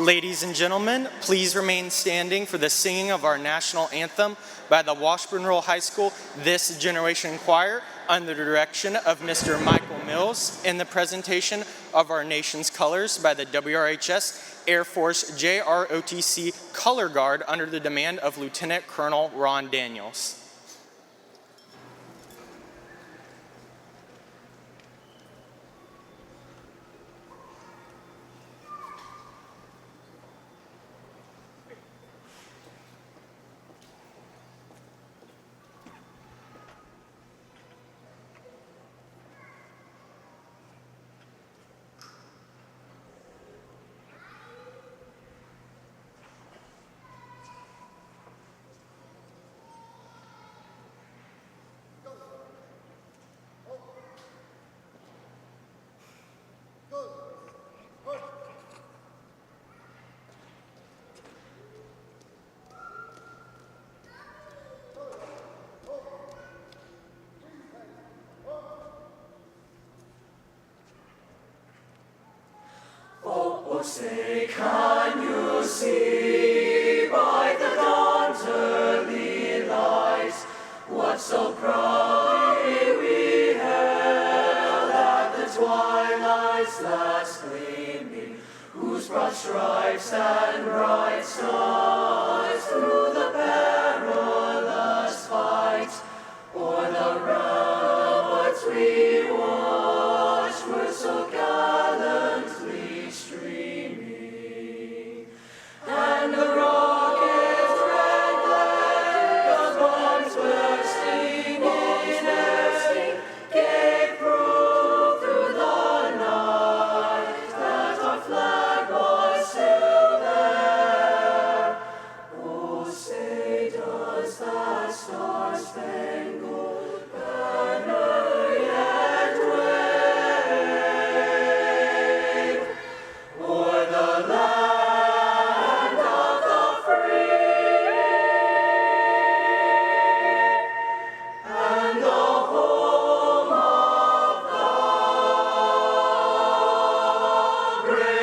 Ladies and gentlemen, please remain standing for the singing of our national anthem by the Washburn Rural High School This Generation Choir under the direction of Mr. Michael Mills and the presentation of our nation's colors by the WRHS Air Force JROTC Color Guard under the demand of Lieutenant Colonel Ron Daniels. Say, can you see by the dawn's early light what so proudly we hailed at the twilight's last gleaming, whose broad stripes and bright stars through the perilous fight o'er the ramparts we watched were so gallantly streaming, and the rocket's red glare of bombs bursting in air gave proof through the night that our flag was still there. Oh, say does that star-spangled banner yet wave o'er the land of the free and the home of the brave?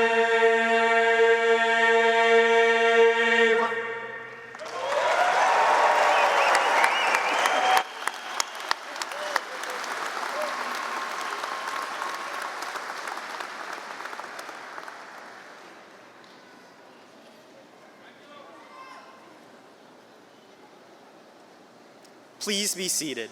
Please be seated.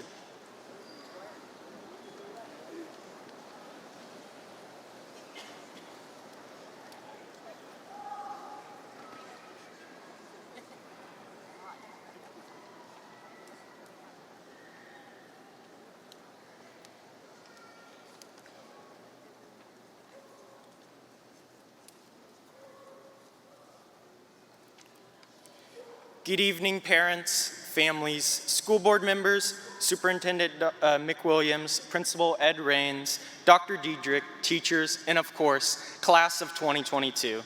Good evening, parents, families, school board members, Superintendent Mick Williams, Principal Ed Raines, Dr. Dietrich, teachers, and of course, class of 2022.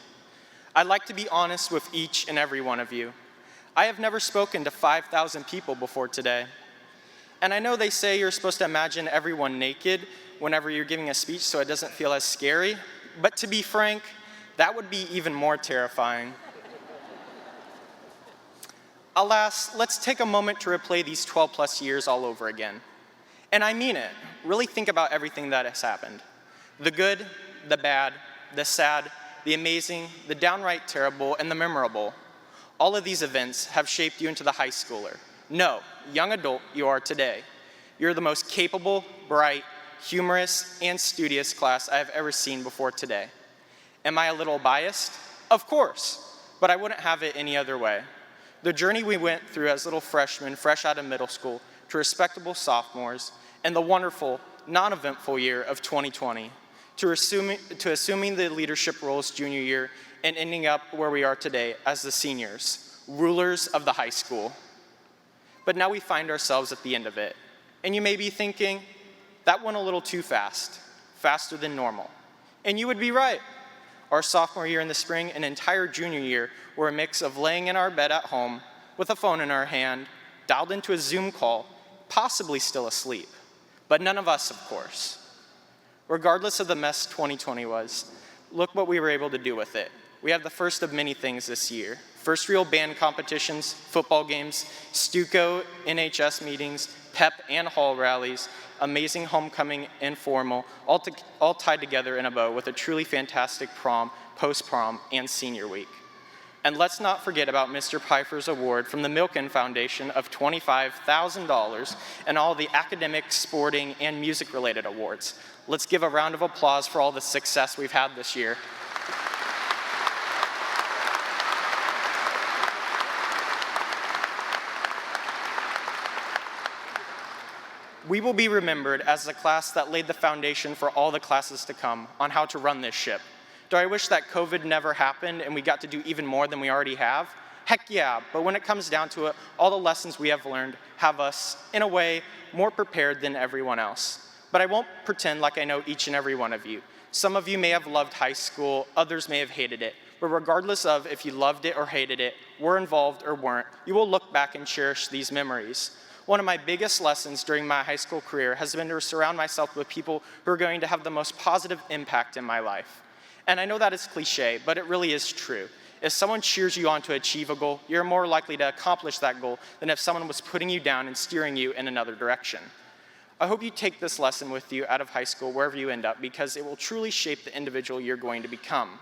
I'd like to be honest with each and every one of you. I have never spoken to 5,000 people before today. And I know they say you're supposed to imagine everyone naked whenever you're giving a speech so it doesn't feel as scary, but to be frank, that would be even more terrifying. Alas, let's take a moment to replay these 12 plus years all over again. And I mean it. Really think about everything that has happened. The good, the bad, the sad, the amazing, the downright terrible, and the memorable. All of these events have shaped you into the high schooler. No, young adult you are today. You're the most capable, bright, humorous, and studious class I have ever seen before today. Am I a little biased? Of course, but I wouldn't have it any other way. The journey we went through as little freshmen, fresh out of middle school, to respectable sophomores, and the wonderful, non-eventful year of 2020, to assuming the leadership roles junior year, and ending up where we are today as the seniors, rulers of the high school. But now we find ourselves at the end of it. And you may be thinking, that went a little too fast, faster than normal. And you would be right. Our sophomore year in the spring and entire junior year were a mix of laying in our bed at home with a phone in our hand, dialed into a Zoom call, possibly still asleep. But none of us, of course. Regardless of the mess 2020 was, look what we were able to do with it. We have the first of many things this year. First real band competitions, football games, Stuco, NHS meetings, pep and hall rallies, amazing homecoming and formal, all tied together in a bow with a truly fantastic prom, post-prom, and senior week. And let's not forget about Mr. Pfeiffer's award from the Milken Foundation of $25,000 and all the academic, sporting, and music-related awards. Let's give a round of applause for all the success we've had this year. We will be remembered as the class that laid the foundation for all the classes to come on how to run this ship. Do I wish that COVID never happened and we got to do even more than we already have? Heck yeah, but when it comes down to it, all the lessons we have learned have us, in a way, more prepared than everyone else. But I won't pretend like I know each and every one of you. Some of you may have loved high school, others may have hated it. But regardless of if you loved it or hated it, were involved or weren't, you will look back and cherish these memories. One of my biggest lessons during my high school career has been to surround myself with people who are going to have the most positive impact in my life. And I know that is cliche, but it really is true. If someone cheers you on to achieve a goal, you're more likely to accomplish that goal than if someone was putting you down and steering you in another direction. I hope you take this lesson with you out of high school, wherever you end up, because it will truly shape the individual you're going to become.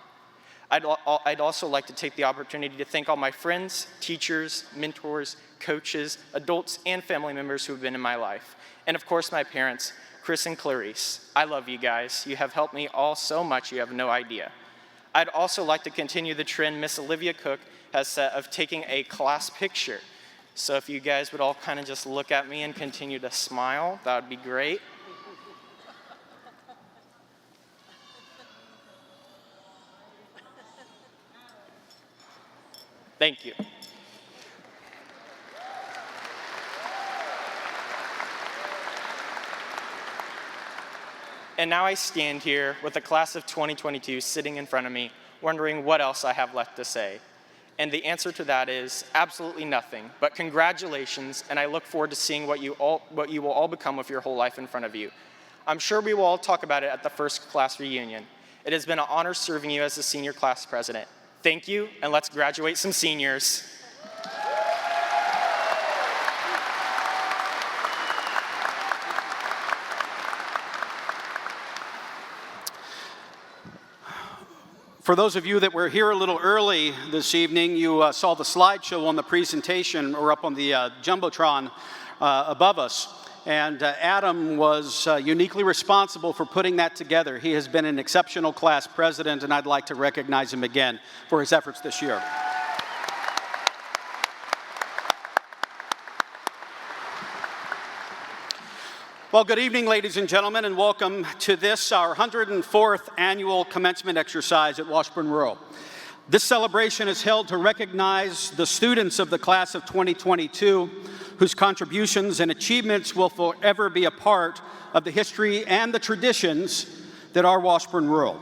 I'd also like to take the opportunity to thank all my friends, teachers, mentors, coaches, adults, and family members who have been in my life. And of course, my parents, Chris and Clarice. I love you guys. You have helped me all so much you have no idea. I'd also like to continue the trend Miss Olivia Cook has set of taking a class picture. So if you guys would all kind of just look at me and continue to smile, that would be great. Thank you. And now I stand here with the class of 2022 sitting in front of me, wondering what else I have left to say. And the answer to that is absolutely nothing, but congratulations, and I look forward to seeing what you will all become with your whole life in front of you. I'm sure we will all talk about it at the first class reunion. It has been an honor serving you as the senior class president. Thank you, and let's graduate some seniors. For those of you that were here a little early this evening, you saw the slideshow on the presentation or up on the Jumbotron above us. And Adam was uniquely responsible for putting that together. He has been an exceptional class president, and I'd like to recognize him again for his efforts this year. Well, good evening, ladies and gentlemen, and welcome to this, our 104th annual commencement exercise at Washburn Rural. This celebration is held to recognize the students of the class of 2022 whose contributions and achievements will forever be a part of the history and the traditions that are Washburn Rural.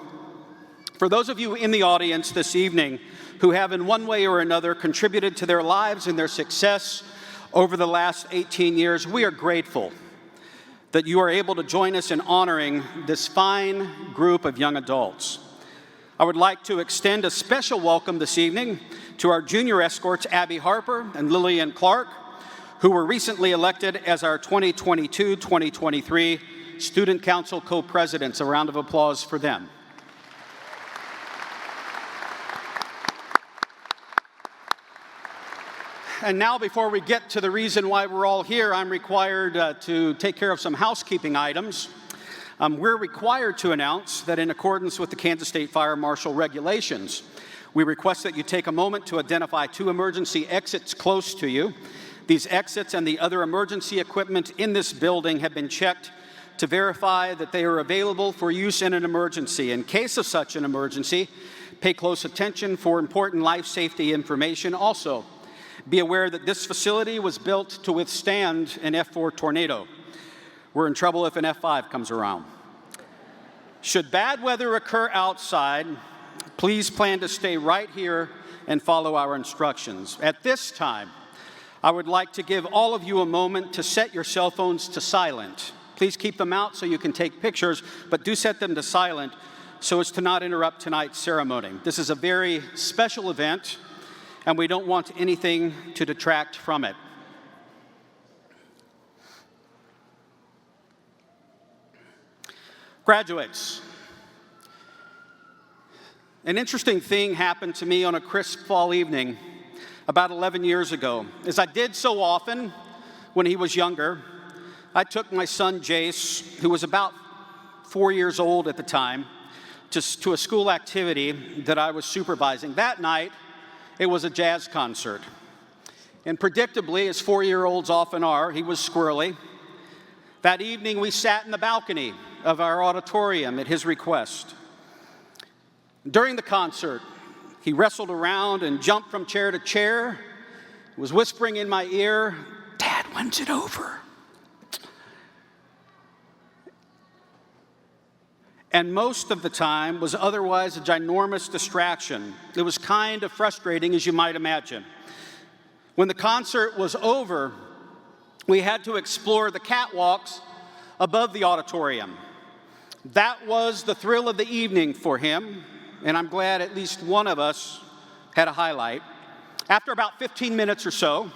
For those of you in the audience this evening who have in one way or another contributed to their lives and their success over the last 18 years, we are grateful that you are able to join us in honoring this fine group of young adults. I would like to extend a special welcome this evening to our junior escorts, Abby Harper and Lillian Clark, who were recently elected as our 2022-2023 Student Council co-presidents. A round of applause for them. And now, before we get to the reason why we're all here, I'm required to take care of some housekeeping items. We're required to announce that in accordance with the Kansas State Fire Marshal regulations, we request that you take a moment to identify 2 emergency exits close to you. These exits and the other emergency equipment in this building have been checked to verify that they are available for use in an emergency. In case of such an emergency, pay close attention for important life safety information. Also, be aware that this facility was built to withstand an F4 tornado. We're in trouble if an F5 comes around. Should bad weather occur outside, please plan to stay right here and follow our instructions. At this time, I would like to give all of you a moment to set your cell phones to silent. Please keep them out so you can take pictures, but do set them to silent so as to not interrupt tonight's ceremony. This is a very special event, and we don't want anything to detract from it. Graduates, an interesting thing happened to me on a crisp fall evening about 11 years ago. As I did so often when he was younger, I took my son Jace, who was about 4 years old at the time, to a school activity that I was supervising. That night, it was a jazz concert. And predictably, as 4-year-olds often are, he was squirrely. That evening, we sat in the balcony of our auditorium at his request. During the concert, he wrestled around and jumped from chair to chair, was whispering in my ear, "Dad, when's it over?" And most of the time was otherwise a ginormous distraction. It was kind of frustrating, as you might imagine. When the concert was over, we had to explore the catwalks above the auditorium. That was the thrill of the evening for him, and I'm glad at least one of us had a highlight. After about 15 minutes or so,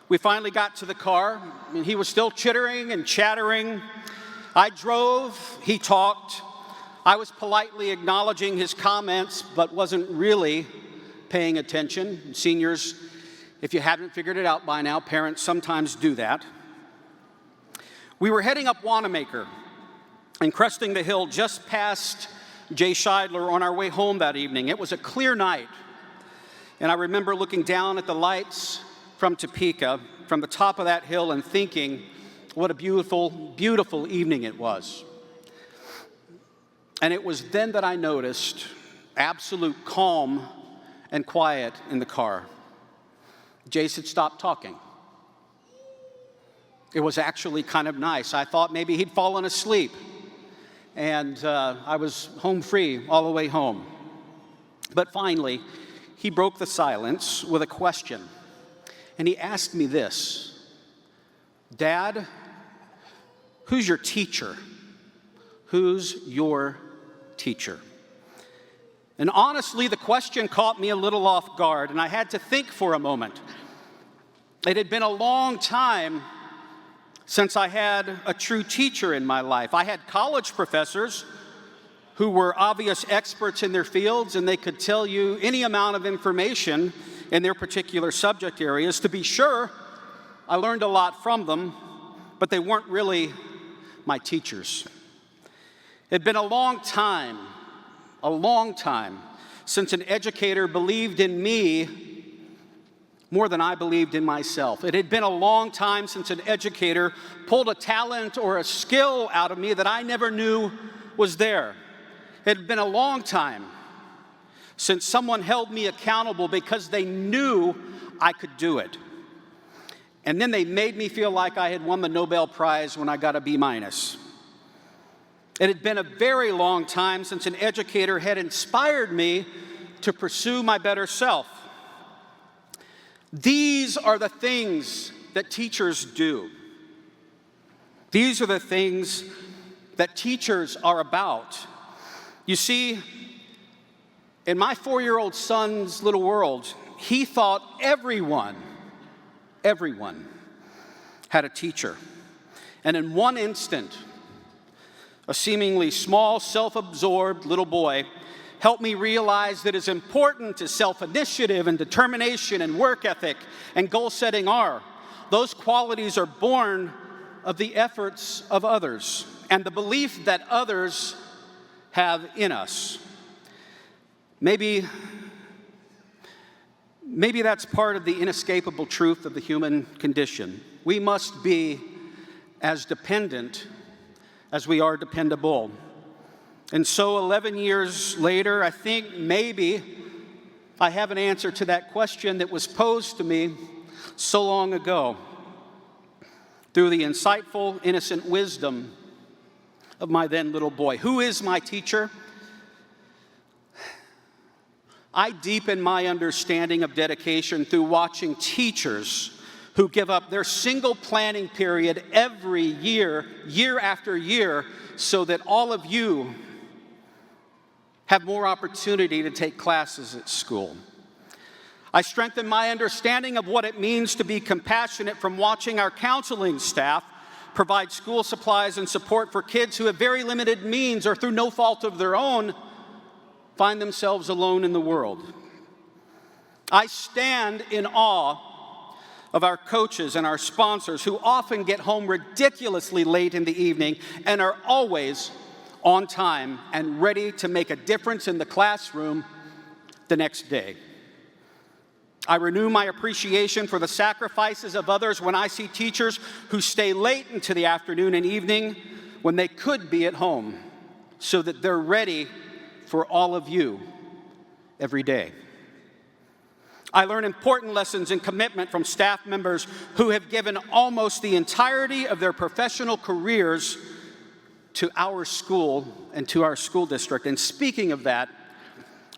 we finally got to the car, and he was still chittering and chattering. I drove, he talked. I was politely acknowledging his comments, but wasn't really paying attention. Seniors, if you haven't figured it out by now, parents sometimes do that. We were heading up Wanamaker and cresting the hill just past Jay Scheidler on our way home that evening. It was a clear night, and I remember looking down at the lights from Topeka, from the top of that hill, and thinking, what a beautiful, beautiful evening it was. And it was then that I noticed absolute calm and quiet in the car. Jace had stopped talking. It was actually kind of nice. I thought maybe he'd fallen asleep, and I was home free all the way home. But finally, he broke the silence with a question, and he asked me this: "Dad, who's your teacher? Who's your teacher?" And honestly, the question caught me a little off guard, and I had to think for a moment. It had been a long time since I had a true teacher in my life. I had college professors who were obvious experts in their fields, and they could tell you any amount of information in their particular subject areas. To be sure, I learned a lot from them, but they weren't really my teachers. It had been a long time since an educator believed in me more than I believed in myself. It had been a long time since an educator pulled a talent or a skill out of me that I never knew was there. It had been a long time since someone held me accountable because they knew I could do it. And then they made me feel like I had won the Nobel Prize when I got a B-. It had been a very long time since an educator had inspired me to pursue my better self. These are the things that teachers do. These are the things that teachers are about. You see, in my 4-year-old son's little world, he thought everyone had a teacher. And in one instant, a seemingly small, self-absorbed little boy helped me realize that as important as self-initiative and determination and work ethic and goal setting are, those qualities are born of the efforts of others and the belief that others have in us. Maybe that's part of the inescapable truth of the human condition. We must be as dependent as we are dependable. And so 11 years later, I think maybe I have an answer to that question that was posed to me so long ago through the insightful, innocent wisdom of my then little boy. Who is my teacher? I deepen my understanding of dedication through watching teachers who give up their single planning period every year, year after year, so that all of you have more opportunity to take classes at school. I strengthened my understanding of what it means to be compassionate from watching our counseling staff provide school supplies and support for kids who have very limited means or through no fault of their own find themselves alone in the world. I stand in awe of our coaches and our sponsors who often get home ridiculously late in the evening and are always on time and ready to make a difference in the classroom the next day. I renew my appreciation for the sacrifices of others when I see teachers who stay late into the afternoon and evening when they could be at home so that they're ready for all of you every day. I learn important lessons in commitment from staff members who have given almost the entirety of their professional careers to our school and to our school district. And speaking of that,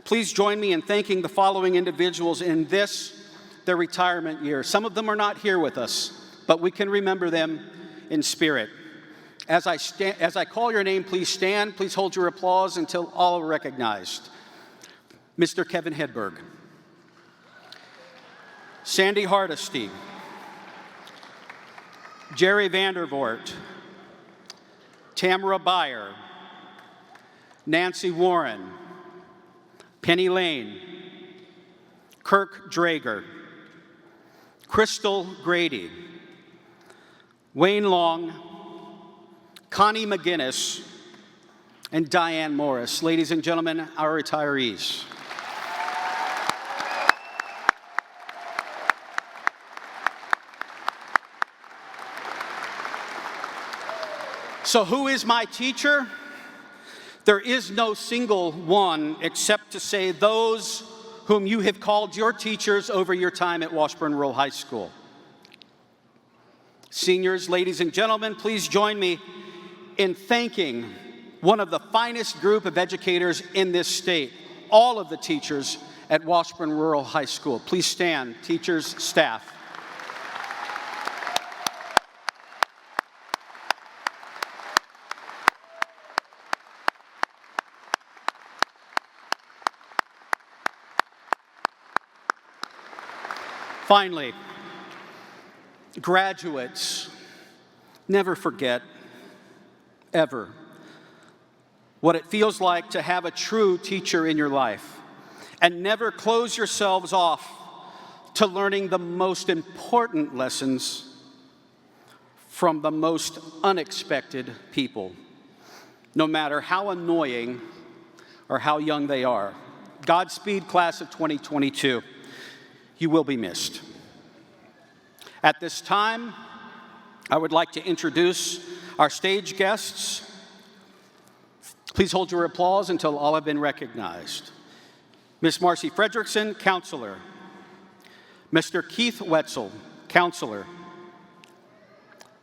please join me in thanking the following individuals in their retirement year. Some of them are not here with us, but we can remember them in spirit. As I call your name, please stand. Please hold your applause until all are recognized. Mr. Kevin Hedberg. Sandy Hardesty. Jerry Vandervoort. Tamara Beyer. Nancy Warren. Penny Lane, Kirk Drager, Crystal Grady, Wayne Long, Connie McGinnis, and Diane Morris. Ladies and gentlemen, our retirees. So who is my teacher? There is no single one except to say those whom you have called your teachers over your time at Washburn Rural High School. Seniors, ladies and gentlemen, please join me in thanking one of the finest group of educators in this state, all of the teachers at Washburn Rural High School. Please stand, teachers, staff. Finally, graduates, never forget, ever, what it feels like to have a true teacher in your life. And never close yourselves off to learning the most important lessons from the most unexpected people, no matter how annoying or how young they are. Godspeed, class of 2022. You will be missed. At this time, I would like to introduce our stage guests. Please hold your applause until all have been recognized. Ms. Marcy Fredrickson, counselor. Mr. Keith Wetzel, counselor.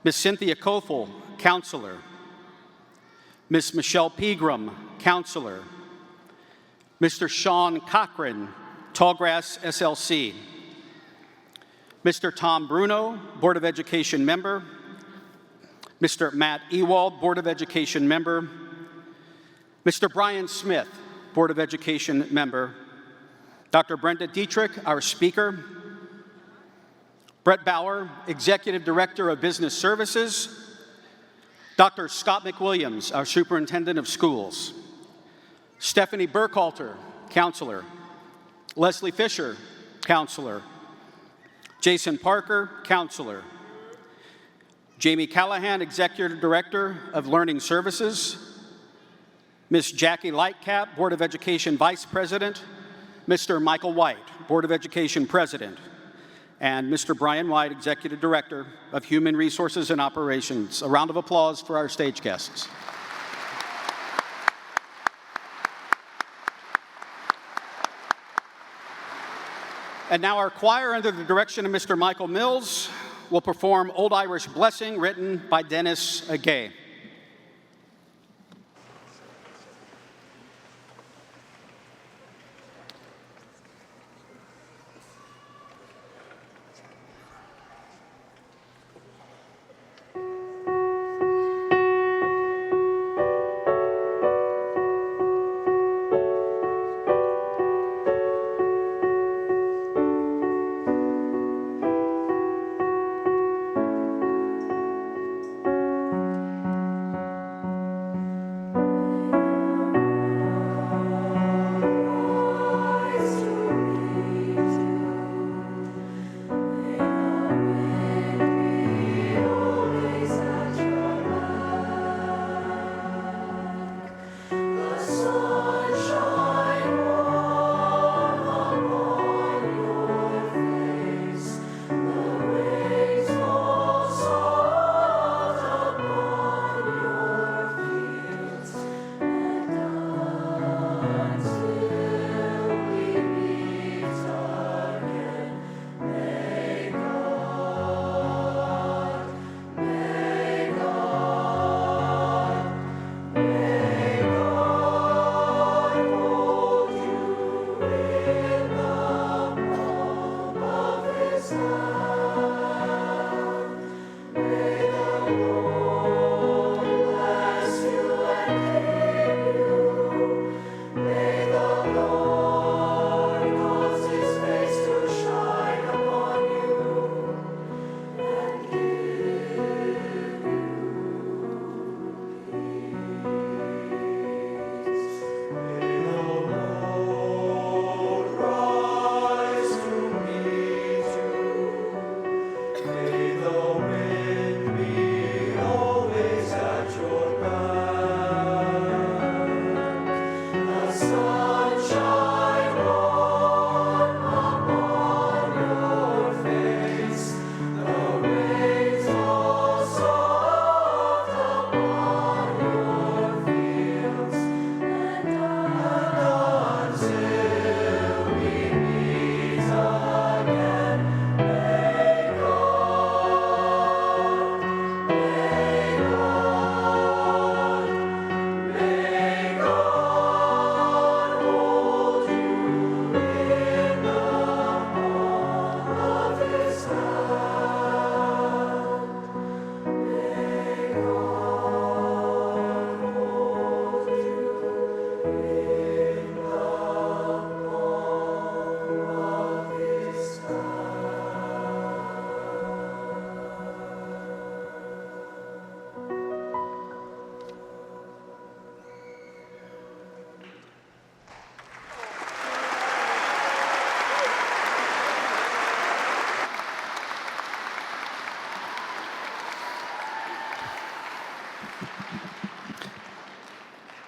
Ms. Cynthia Kofel, counselor. Ms. Michelle Pegram, counselor. Mr. Sean Cochran, Tallgrass SLC. Mr. Tom Bruno, Board of Education member. Mr. Matt Ewald, Board of Education member. Mr. Brian Smith, Board of Education member. Dr. Brenda Dietrich, our speaker. Brett Bauer, Executive Director of Business Services. Dr. Scott McWilliams, our Superintendent of Schools. Stephanie Burkhalter, counselor. Leslie Fisher, counselor. Jason Parker, counselor. Jamie Callahan, Executive Director of Learning Services. Ms. Jackie Lightcap, Board of Education Vice President. Mr. Michael White, Board of Education President. And Mr. Brian White, Executive Director of Human Resources and Operations. A round of applause for our stage guests. And now our choir, under the direction of Mr. Michael Mills, will perform Old Irish Blessing, written by Dennis Gay.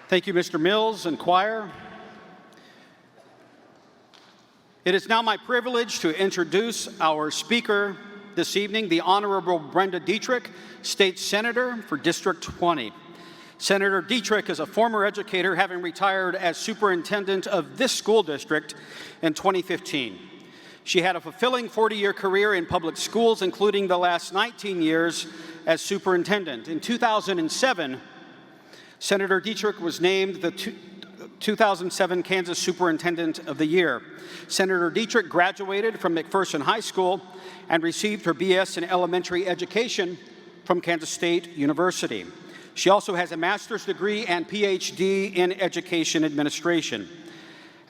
Thank you, Mr. Mills and choir. It is now my privilege to introduce our speaker this evening, the Honorable Brenda Dietrich, State Senator for District 20. Senator Dietrich is a former educator, having retired as superintendent of this school district in 2015. She had a fulfilling 40-year career in public schools, including the last 19 years as superintendent. In 2007, Senator Dietrich was named the 2007 Kansas Superintendent of the Year. Senator Dietrich graduated from McPherson High School and received her BS in elementary education from Kansas State University. She also has a master's degree and PhD in education administration.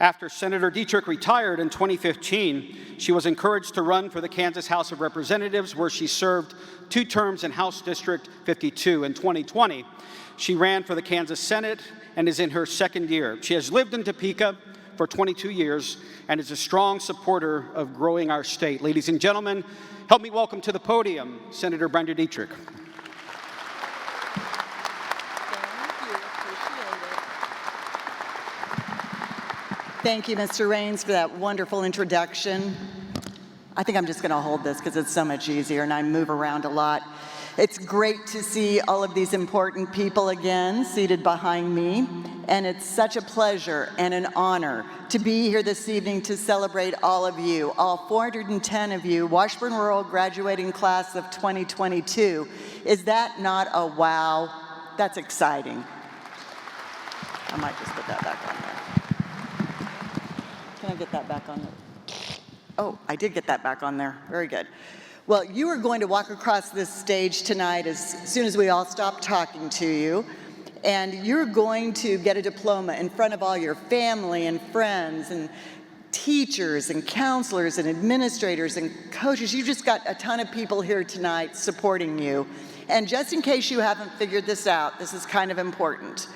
After Senator Dietrich retired in 2015, she was encouraged to run for the Kansas House of Representatives, where she served 2 terms in House District 52. In 2020, she ran for the Kansas Senate and is in her 2nd year. She has lived in Topeka for 22 years and is a strong supporter of growing our state. Ladies and gentlemen, help me welcome to the podium Senator Brenda Dietrich. Thank you, Mr. Raines, for that wonderful introduction. I think I'm just going to hold this because it's so much easier and I move around a lot. It's great to see all of these important people again seated behind me, and it's such a pleasure and an honor to be here this evening to celebrate all of you, all 410 of you, Washburn Rural graduating class of 2022. Is that not a wow? That's exciting. I might just put that back on there. Can I get that back on there? Oh, I did get that back on there. Very good. Well, you are going to walk across this stage tonight as soon as we all stop talking to you, and you're going to get a diploma in front of all your family and friends and teachers and counselors and administrators and coaches. You just got a ton of people here tonight supporting you. And just in case you haven't figured this out, this is kind of important.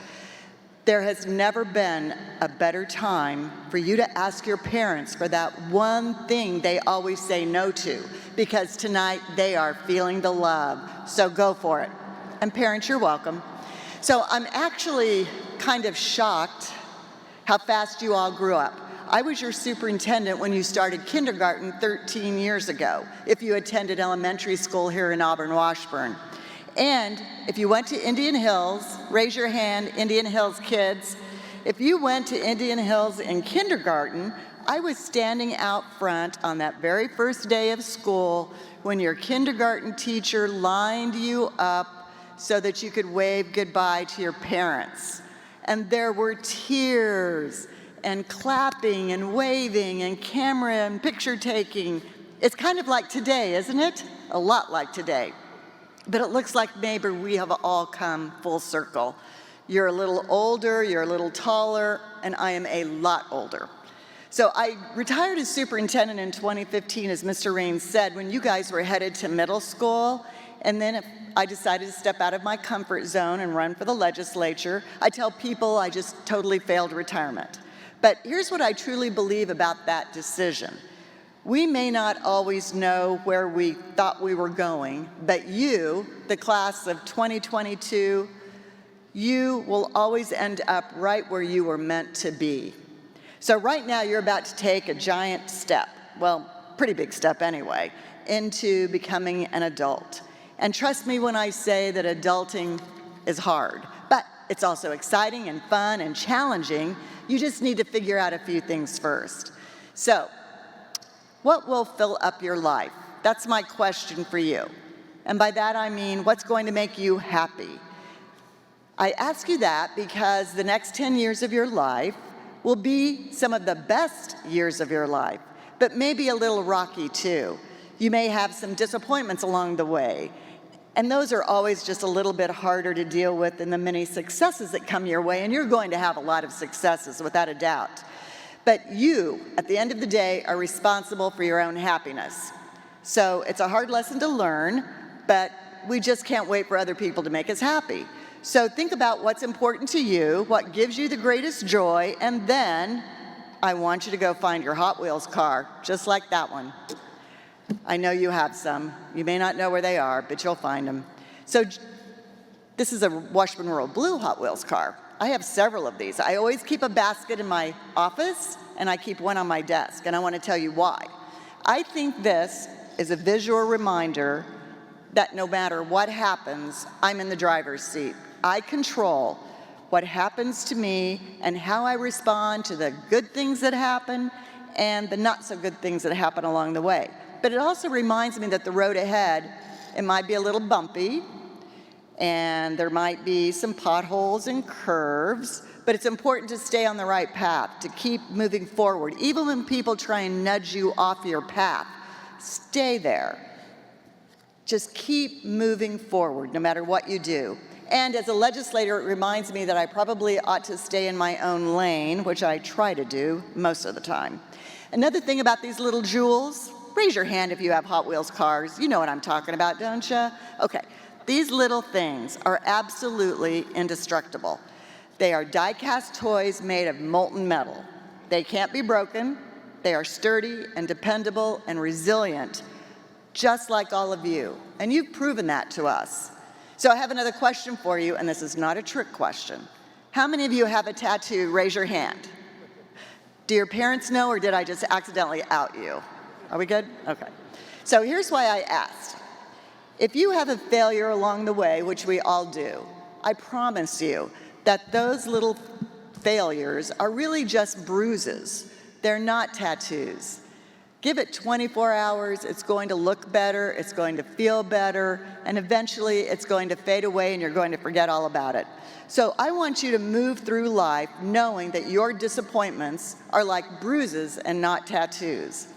There has never been a better time for you to ask your parents for that one thing they always say no to, because tonight they are feeling the love. So go for it. And parents, you're welcome. So I'm actually kind of shocked how fast you all grew up. I was your superintendent when you started kindergarten 13 years ago, if you attended elementary school here in Auburn, Washburn. And if you went to Indian Hills, raise your hand, Indian Hills kids. If you went to Indian Hills in kindergarten, I was standing out front on that very first day of school when your kindergarten teacher lined you up so that you could wave goodbye to your parents. And there were tears and clapping and waving and camera and picture taking. It's kind of like today, isn't it? A lot like today. But it looks like maybe we have all come full circle. You're a little older, you're a little taller, and I am a lot older. So I retired as superintendent in 2015, as Mr. Raines said, when you guys were headed to middle school, and then I decided to step out of my comfort zone and run for the legislature. I tell people I just totally failed retirement. But here's what I truly believe about that decision. We may not always know where we thought we were going, but you, the class of 2022, you will always end up right where you were meant to be. So right now you're about to take a giant step, well, pretty big step anyway, into becoming an adult. And trust me when I say that adulting is hard, but it's also exciting and fun and challenging. You just need to figure out a few things first. So, what will fill up your life? That's my question for you. And by that I mean, what's going to make you happy? I ask you that because the next 10 years of your life will be some of the best years of your life, but maybe a little rocky too. You may have some disappointments along the way, and those are always just a little bit harder to deal with than the many successes that come your way, and you're going to have a lot of successes without a doubt. But you, at the end of the day, are responsible for your own happiness. So it's a hard lesson to learn, but we just can't wait for other people to make us happy. So think about what's important to you, what gives you the greatest joy, and then I want you to go find your Hot Wheels car, just like that one. I know you have some. You may not know where they are, but you'll find them. So this is a Washburn Rural Blue Hot Wheels car. I have several of these. I always keep a basket in my office, and I keep one on my desk, and I want to tell you why. I think this is a visual reminder that no matter what happens, I'm in the driver's seat. I control what happens to me and how I respond to the good things that happen and the not so good things that happen along the way. But it also reminds me that the road ahead, it might be a little bumpy, and there might be some potholes and curves, but it's important to stay on the right path, to keep moving forward. Even when people try and nudge you off your path, stay there. Just keep moving forward, no matter what you do. And as a legislator, it reminds me that I probably ought to stay in my own lane, which I try to do most of the time. Another thing about these little jewels, raise your hand if you have Hot Wheels cars. You know what I'm talking about, don't you? Okay, these little things are absolutely indestructible. They are die-cast toys made of molten metal. They can't be broken. They are sturdy and dependable and resilient, just like all of you. And you've proven that to us. So I have another question for you, and this is not a trick question. How many of you have a tattoo? Raise your hand. Do your parents know, or did I just accidentally out you? Are we good? Okay. So here's why I asked. If you have a failure along the way, which we all do, I promise you that those little failures are really just bruises. They're not tattoos. Give it 24 hours, it's going to look better, it's going to feel better, and eventually it's going to fade away and you're going to forget all about it. So I want you to move through life knowing that your disappointments are like bruises and not tattoos.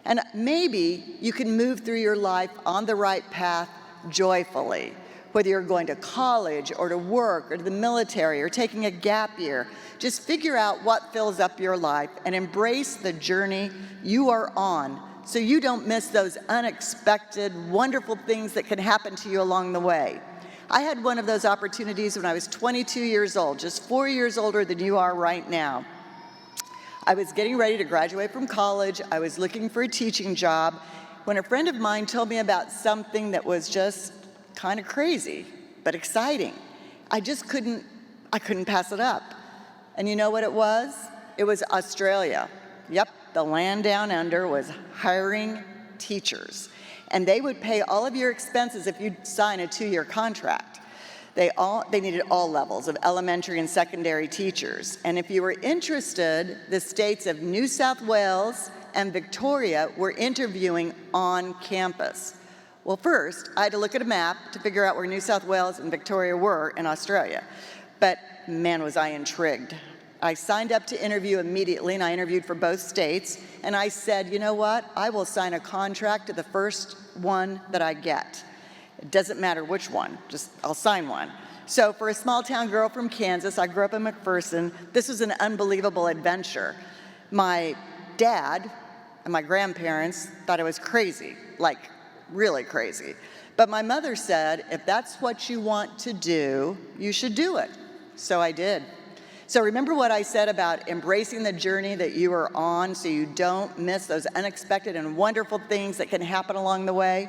And maybe you can move through your life on the right path joyfully, whether you're going to college or to work or to the military or taking a gap year. Just figure out what fills up your life and embrace the journey you are on so you don't miss those unexpected, wonderful things that can happen to you along the way. I had one of those opportunities when I was 22 years old, just 4 years older than you are right now. I was getting ready to graduate from college. I was looking for a teaching job when a friend of mine told me about something that was just kind of crazy, but exciting. I couldn't pass it up. And you know what it was? It was Australia. Yep, the land down under was hiring teachers. And they would pay all of your expenses if you'd sign a 2-year contract. They needed all levels of elementary and secondary teachers. And if you were interested, the states of New South Wales and Victoria were interviewing on campus. Well, first, I had to look at a map to figure out where New South Wales and Victoria were in Australia. But man, was I intrigued. I signed up to interview immediately, and I interviewed for both states. And I said, you know what? I will sign a contract to the first one that I get. It doesn't matter which one, just I'll sign one. So for a small town girl from Kansas, I grew up in McPherson, this was an unbelievable adventure. My dad and my grandparents thought I was crazy, like really crazy. But my mother said, if that's what you want to do, you should do it. So I did. So remember what I said about embracing the journey that you are on so you don't miss those unexpected and wonderful things that can happen along the way?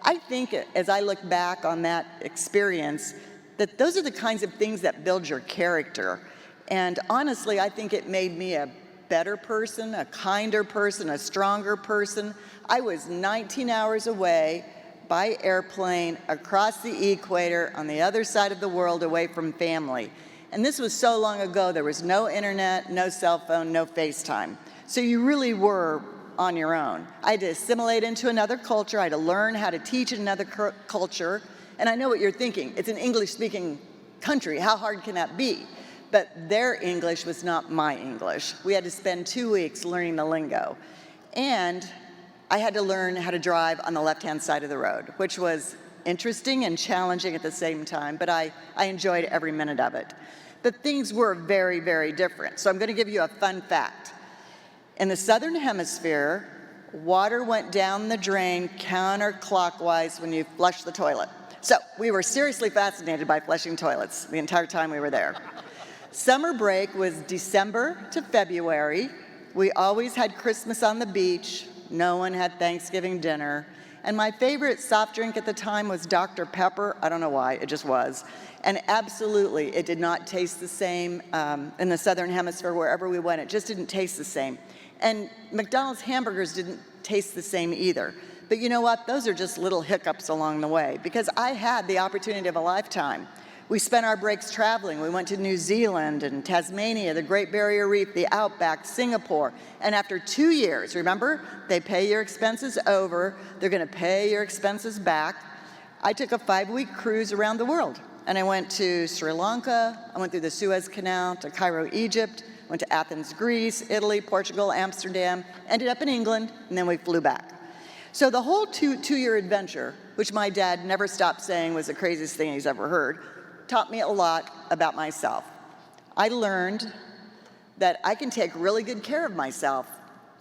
I think as I look back on that experience, that those are the kinds of things that build your character. And honestly, I think it made me a better person, a kinder person, a stronger person. I was 19 hours away by airplane across the equator on the other side of the world away from family. And this was so long ago, there was no internet, no cell phone, no FaceTime. So you really were on your own. I had to assimilate into another culture. I had to learn how to teach in another culture. And I know what you're thinking. It's an English-speaking country. How hard can that be? But their English was not my English. We had to spend 2 weeks learning the lingo. And I had to learn how to drive on the left-hand side of the road, which was interesting and challenging at the same time, but I enjoyed every minute of it. But things were very, very different. So I'm going to give you a fun fact. In the southern hemisphere, water went down the drain counterclockwise when you flush the toilet. So we were seriously fascinated by flushing toilets the entire time we were there. Summer break was December to February. We always had Christmas on the beach. No one had Thanksgiving dinner. And my favorite soft drink at the time was Dr. Pepper. I don't know why, it just was. And absolutely, it did not taste the same in the southern hemisphere wherever we went. It just didn't taste the same. And McDonald's hamburgers didn't taste the same either. But you know what? Those are just little hiccups along the way because I had the opportunity of a lifetime. We spent our breaks traveling. We went to New Zealand and Tasmania, the Great Barrier Reef, the Outback, Singapore. And after 2 years, remember, they pay your expenses over. They're going to pay your expenses back. I took a 5-week cruise around the world. And I went to Sri Lanka. I went through the Suez Canal to Cairo, Egypt. Went to Athens, Greece, Italy, Portugal, Amsterdam. Ended up in England, and then we flew back. So the whole two-year adventure, which my dad never stopped saying was the craziest thing he's ever heard, taught me a lot about myself. I learned that I can take really good care of myself.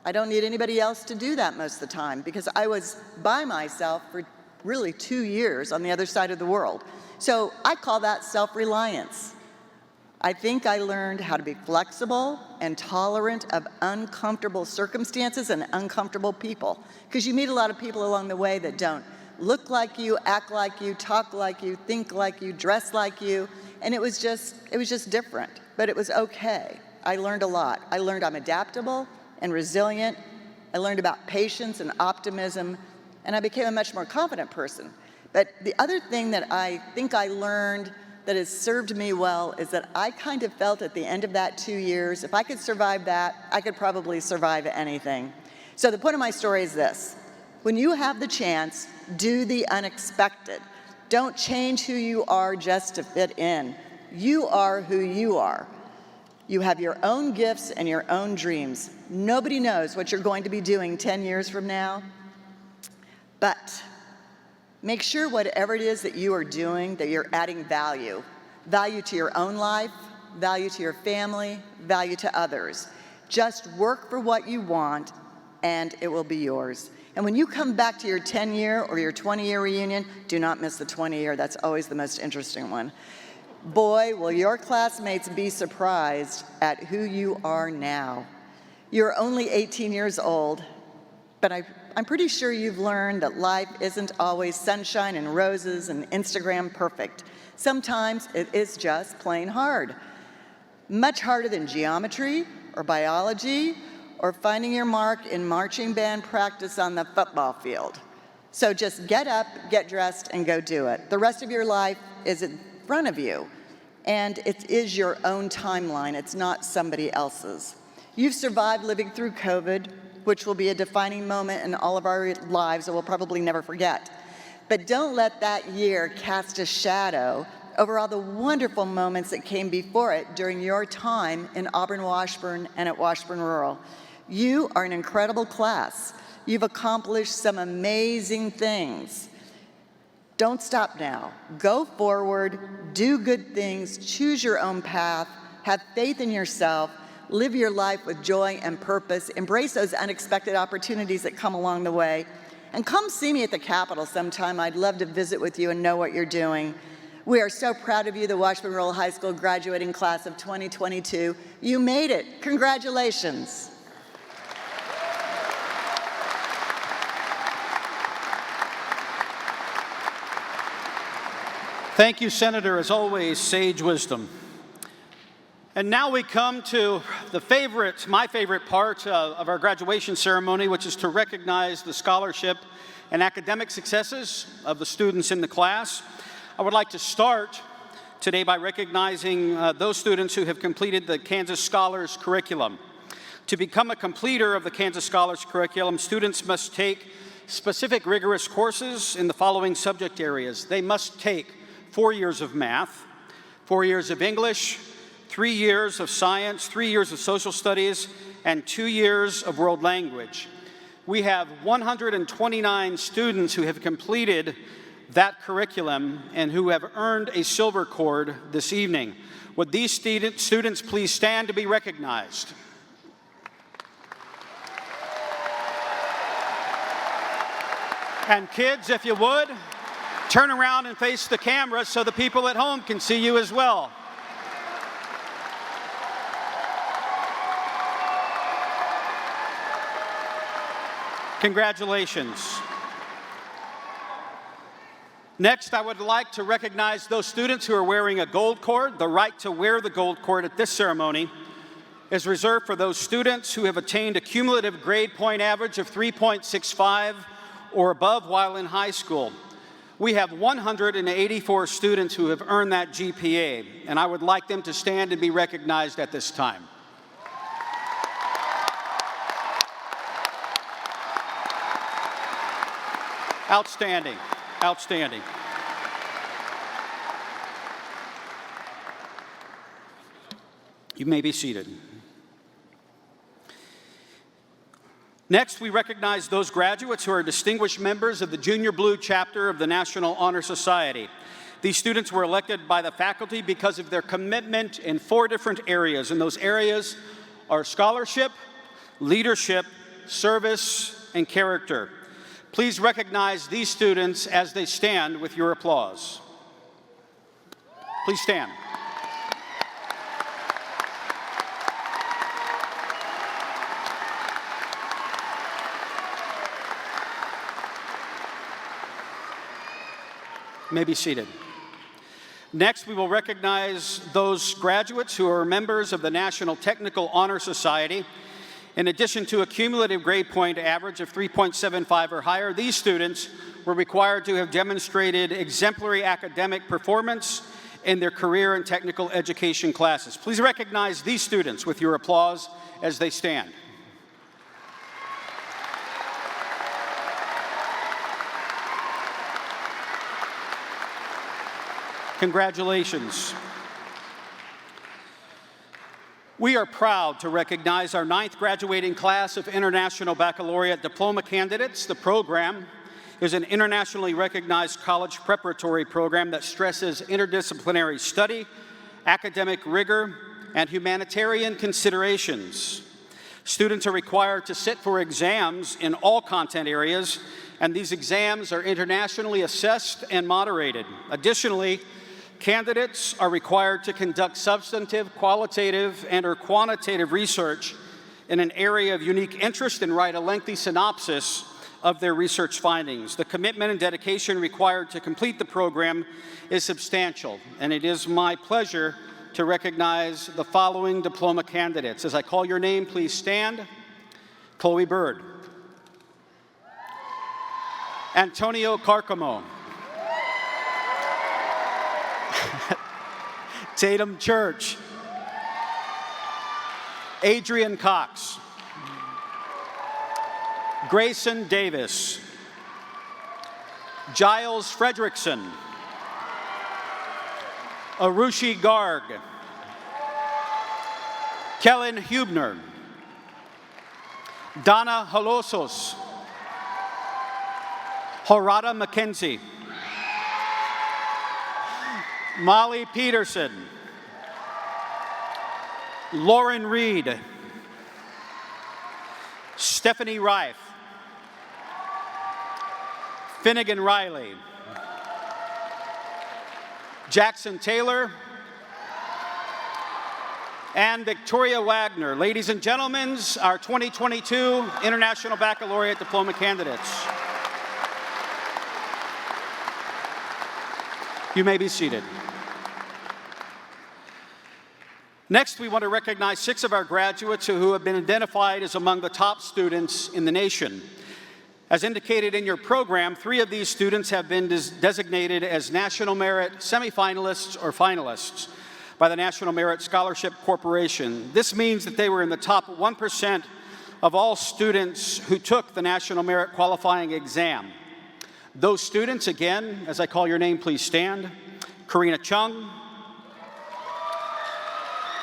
I don't need anybody else to do that most of the time because I was by myself for really 2 years on the other side of the world. So I call that self-reliance. I think I learned how to be flexible and tolerant of uncomfortable circumstances and uncomfortable people because you meet a lot of people along the way that don't look like you, act like you, talk like you, think like you, dress like you, and it was just different, but it was okay. I learned a lot. I learned I'm adaptable and resilient. I learned about patience and optimism, and I became a much more confident person. But the other thing that I think I learned that has served me well is that I kind of felt at the end of that 2 years, if I could survive that, I could probably survive anything. So the point of my story is this. When you have the chance, do the unexpected. Don't change who you are just to fit in. You are who you are. You have your own gifts and your own dreams. Nobody knows what you're going to be doing 10 years from now. But make sure whatever it is that you are doing, that you're adding value. Value to your own life, value to your family, value to others. Just work for what you want and it will be yours. And when you come back to your 10-year or your 20-year reunion, do not miss the 20-year. That's always the most interesting one. Boy, will your classmates be surprised at who you are now. You're only 18 years old, but I'm pretty sure you've learned that life isn't always sunshine and roses and Instagram perfect. Sometimes it is just plain hard. Much harder than geometry or biology or finding your mark in marching band practice on the football field. So just get up, get dressed, and go do it. The rest of your life is in front of you, and it is your own timeline. It's not somebody else's. You've survived living through COVID, which will be a defining moment in all of our lives that we'll probably never forget. But don't let that year cast a shadow over all the wonderful moments that came before it during your time in Auburn-Washburn and at Washburn Rural. You are an incredible class. You've accomplished some amazing things. Don't stop now. Go forward, do good things, choose your own path, have faith in yourself, live your life with joy and purpose, embrace those unexpected opportunities that come along the way, and come see me at the Capitol sometime. I'd love to visit with you and know what you're doing. We are so proud of you, the Washburn Rural High School graduating class of 2022. You made it. Congratulations. Thank you, Senator. As always, sage wisdom. And now we come to my favorite part of our graduation ceremony, which is to recognize the scholarship and academic successes of the students in the class. I would like to start today by recognizing those students who have completed the Kansas Scholars Curriculum. To become a completer of the Kansas Scholars Curriculum, students must take specific rigorous courses in the following subject areas. They must take 4 years of math, 4 years of English, 3 years of science, 3 years of social studies, and 2 years of world language. We have 129 students who have completed that curriculum and who have earned a silver cord this evening. Would these students please stand to be recognized? And kids, if you would, turn around and face the camera so the people at home can see you as well. Congratulations. Next, I would like to recognize those students who are wearing a gold cord. The right to wear the gold cord at this ceremony is reserved for those students who have attained a cumulative grade point average of 3.65 or above while in high school. We have 184 students who have earned that GPA, and I would like them to stand and be recognized at this time. Outstanding, outstanding. You may be seated. Next, we recognize those graduates who are distinguished members of the Junior Blue Chapter of the National Honor Society. These students were elected by the faculty because of their commitment in 4 different areas, and those areas are scholarship, leadership, service, and character. Please recognize these students as they stand with your applause. Please stand. You may be seated. Next, we will recognize those graduates who are members of the National Technical Honor Society. In addition to a cumulative grade point average of 3.75 or higher, these students were required to have demonstrated exemplary academic performance in their career and technical education classes. Please recognize these students with your applause as they stand. Congratulations. We are proud to recognize our 9th graduating class of International Baccalaureate Diploma Candidates. The program is an internationally recognized college preparatory program that stresses interdisciplinary study, academic rigor, and humanitarian considerations. Students are required to sit for exams in all content areas, and these exams are internationally assessed and moderated. Additionally, candidates are required to conduct substantive, qualitative, and/or quantitative research in an area of unique interest and write a lengthy synopsis of their research findings. The commitment and dedication required to complete the program is substantial, and it is my pleasure to recognize the following diploma candidates. As I call your name, please stand. Chloe Bird. Antonio Carcamo. Tatum Church. Adrian Cox. Grayson Davis. Giles Fredrickson. Arushi Garg. Kellen Hubner. Donna Holosos. Horada McKenzie. Molly Peterson. Lauren Reed. Stephanie Reif. Finnegan Riley. Jackson Taylor, and Victoria Wagner. Ladies and gentlemen, our 2022 International Baccalaureate Diploma Candidates. You may be seated. Next, we want to recognize 6 of our graduates who have been identified as among the top students in the nation. As indicated in your program, 3 of these students have been designated as National Merit semifinalists or finalists by the National Merit Scholarship Corporation. This means that they were in the top 1% of all students who took the National Merit qualifying exam. Those students, again, as I call your name, please stand. Karina Chung,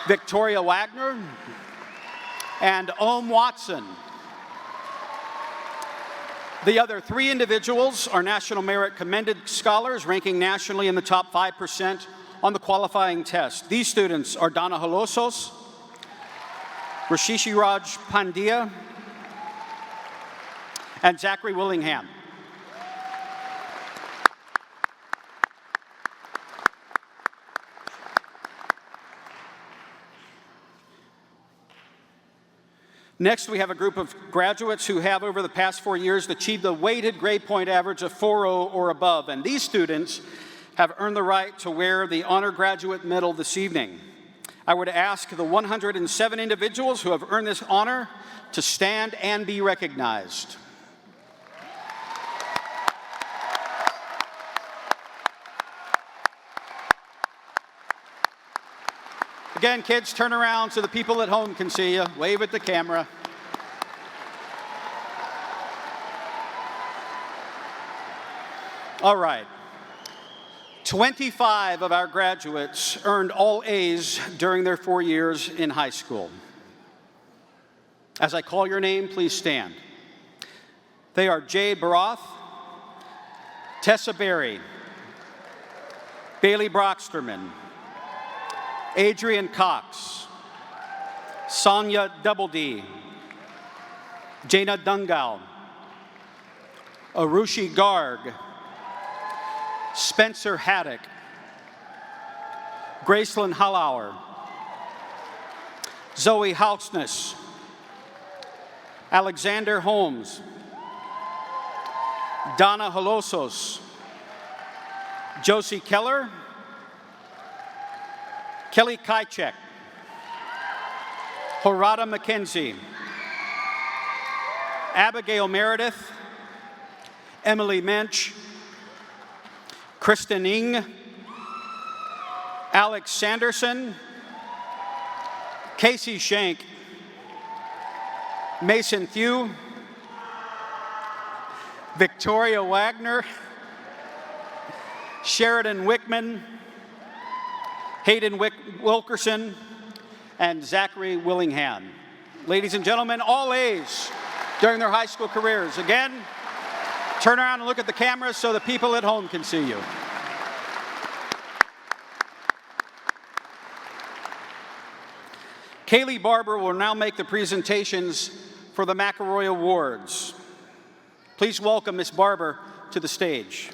Victoria Wagner, and Ohm Watson. The other 3 individuals are National Merit Commended Scholars, ranking nationally in the top 5% on the qualifying test. These students are Donna Holosos, Rashishi Raj Pandya, and Zachary Willingham. Next, we have a group of graduates who have, over the past 4 years, achieved a weighted grade point average of 4.0 or above, and these students have earned the right to wear the Honor Graduate Medal this evening. I would ask the 107 individuals who have earned this honor to stand and be recognized. Again, kids, turn around so the people at home can see you. Wave at the camera. All right. 25 of our graduates earned all A's during their 4 years in high school. As I call your name, please stand. They are Jay Baroth, Tessa Berry, Bailey Brocksterman, Adrian Cox, Sonia Doubledee, Jaina Dungal, Arushi Garg, Spencer Haddock, Gracelyn Hallauer, Zoe Hauksness, Alexander Holmes, Donna Holosos, Josie Keller, Kelly Kychek, Horada McKenzie, Abigail Meredith, Emily Mensch, Kristen Ng, Alex Sanderson, Casey Shank, Mason Thew, Victoria Wagner, Sheridan Wickman, Hayden Wilkerson, and Zachary Willingham. Ladies and gentlemen, all A's during their high school careers. Again, turn around and look at the cameras so the people at home can see you. Kaylee Barber will now make the presentations for the Mcelroy Awards. Please welcome Ms. Barber to the stage.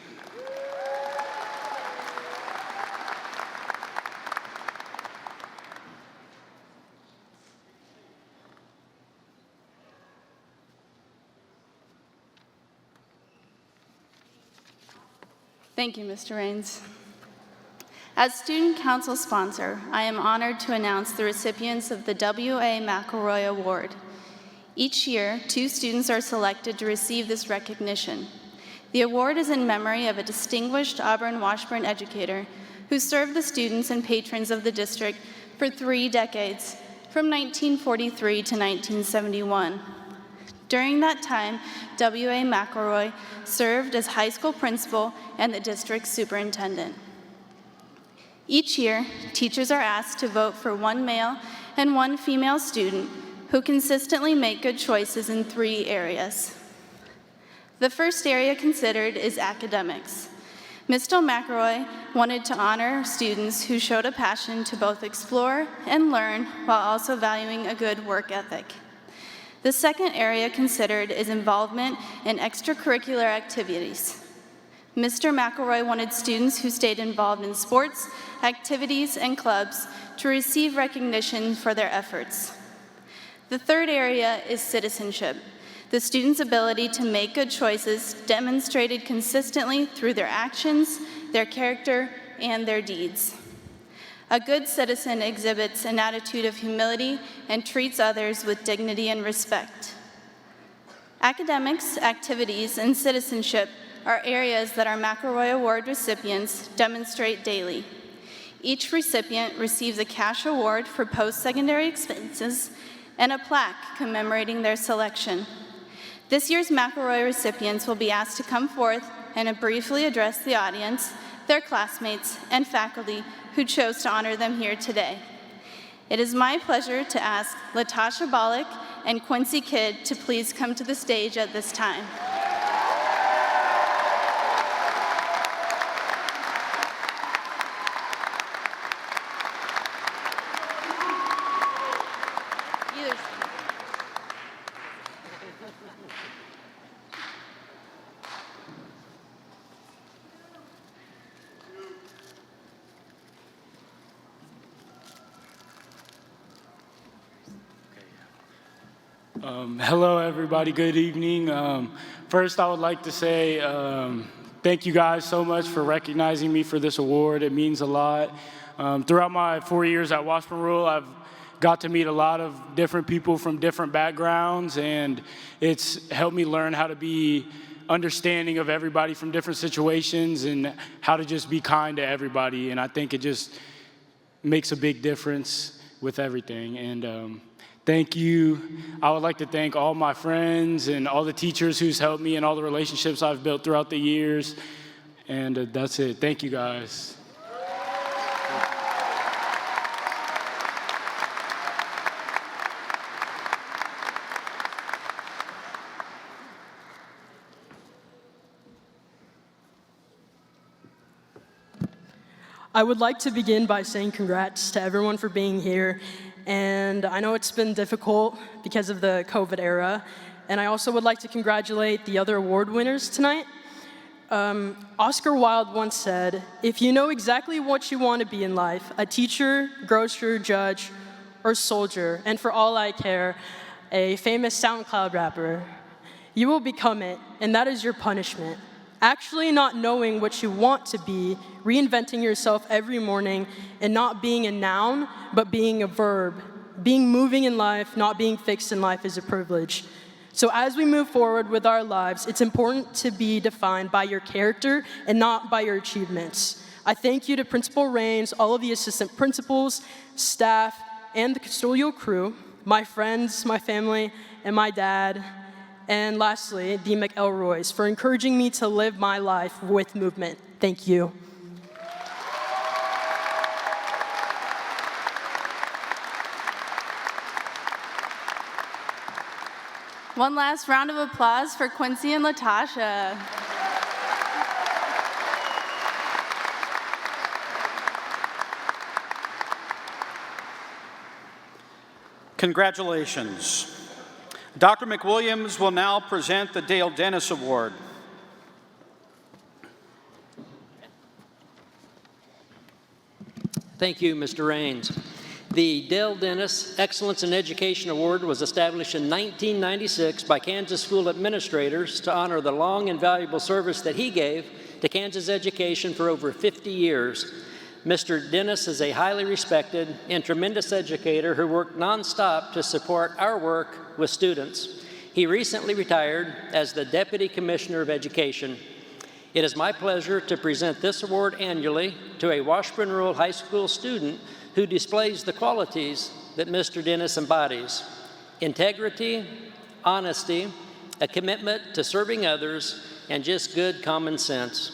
Thank you, Mr. Raines. As Student Council sponsor, I am honored to announce the recipients of the W.A. Mcelroy Award. Each year, 2 students are selected to receive this recognition. The award is in memory of a distinguished Auburn-Washburn educator who served the students and patrons of the district for 3 decades, from 1943 to 1971. During that time, W.A. Mcelroy served as high school principal and the district superintendent. Each year, teachers are asked to vote for 1 male and 1 female student who consistently make good choices in 3 areas. The first area considered is academics. Mr. Mcelroy wanted to honor students who showed a passion to both explore and learn while also valuing a good work ethic. The second area considered is involvement in extracurricular activities. Mr. McElroy wanted students who stayed involved in sports, activities, and clubs to receive recognition for their efforts. The third area is citizenship, the students' ability to make good choices demonstrated consistently through their actions, their character, and their deeds. A good citizen exhibits an attitude of humility and treats others with dignity and respect. Academics, activities, and citizenship are areas that our McElroy Award recipients demonstrate daily. Each recipient receives a cash award for post-secondary expenses and a plaque commemorating their selection. This year's McElroy recipients will be asked to come forth and briefly address the audience, their classmates, and faculty who chose to honor them here today. It is my pleasure to ask Latasha Bollock and Quincy Kidd to please come to the stage at this time. Hello, everybody. Good evening. First, I would like to say thank you guys so much for recognizing me for this award. It means a lot. Throughout my 4 years at Washburn Rural, I've got to meet a lot of different people from different backgrounds, and it's helped me learn how to be understanding of everybody from different situations and how to just be kind to everybody. And I think it just makes a big difference with everything. And thank you. I would like to thank all my friends and all the teachers who's helped me and all the relationships I've built throughout the years. And that's it. Thank you, guys. I would like to begin by saying congrats to everyone for being here. And I know it's been difficult because of the COVID era. And I also would like to congratulate the other award winners tonight. Oscar Wilde once said, "If you know exactly what you want to be in life, a teacher, grocer, judge, or soldier, and for all I care, a famous SoundCloud rapper, you will become it, and that is your punishment. Actually not knowing what you want to be, reinventing yourself every morning, and not being a noun, but being a verb. Being moving in life, not being fixed in life is a privilege." So as we move forward with our lives, it's important to be defined by your character and not by your achievements. I thank you to Principal Raines, all of the assistant principals, staff, and the custodial crew, my friends, my family, and my dad, and lastly, the Mcelroys, for encouraging me to live my life with movement. Thank you. One last round of applause for Quincy and Latasha. Congratulations. Dr. McWilliams will now present the Dale Dennis Award. Thank you, Mr. Raines. The Dale Dennis Excellence in Education Award was established in 1996 by Kansas school administrators to honor the long and valuable service that he gave to Kansas education for over 50 years. Mr. Dennis is a highly respected and tremendous educator who worked nonstop to support our work with students. He recently retired as the Deputy Commissioner of Education. It is my pleasure to present this award annually to a Washburn Rural High School student who displays the qualities that Mr. Dennis embodies: integrity, honesty, a commitment to serving others, and just good common sense.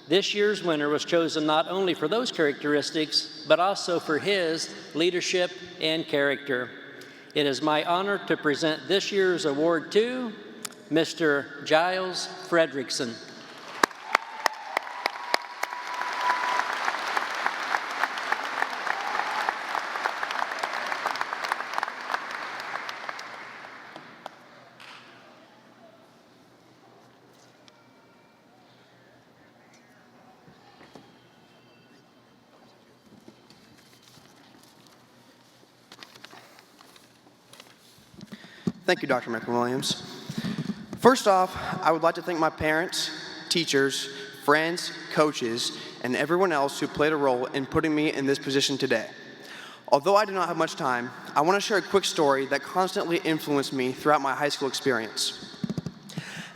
This year's winner was chosen not only for those characteristics, but also for his leadership and character. It is my honor to present this year's award to Mr. Giles Fredrickson. Thank you, Dr. McWilliams. First off, I would like to thank my parents, teachers, friends, coaches, and everyone else who played a role in putting me in this position today. Although I do not have much time, I want to share a quick story that constantly influenced me throughout my high school experience.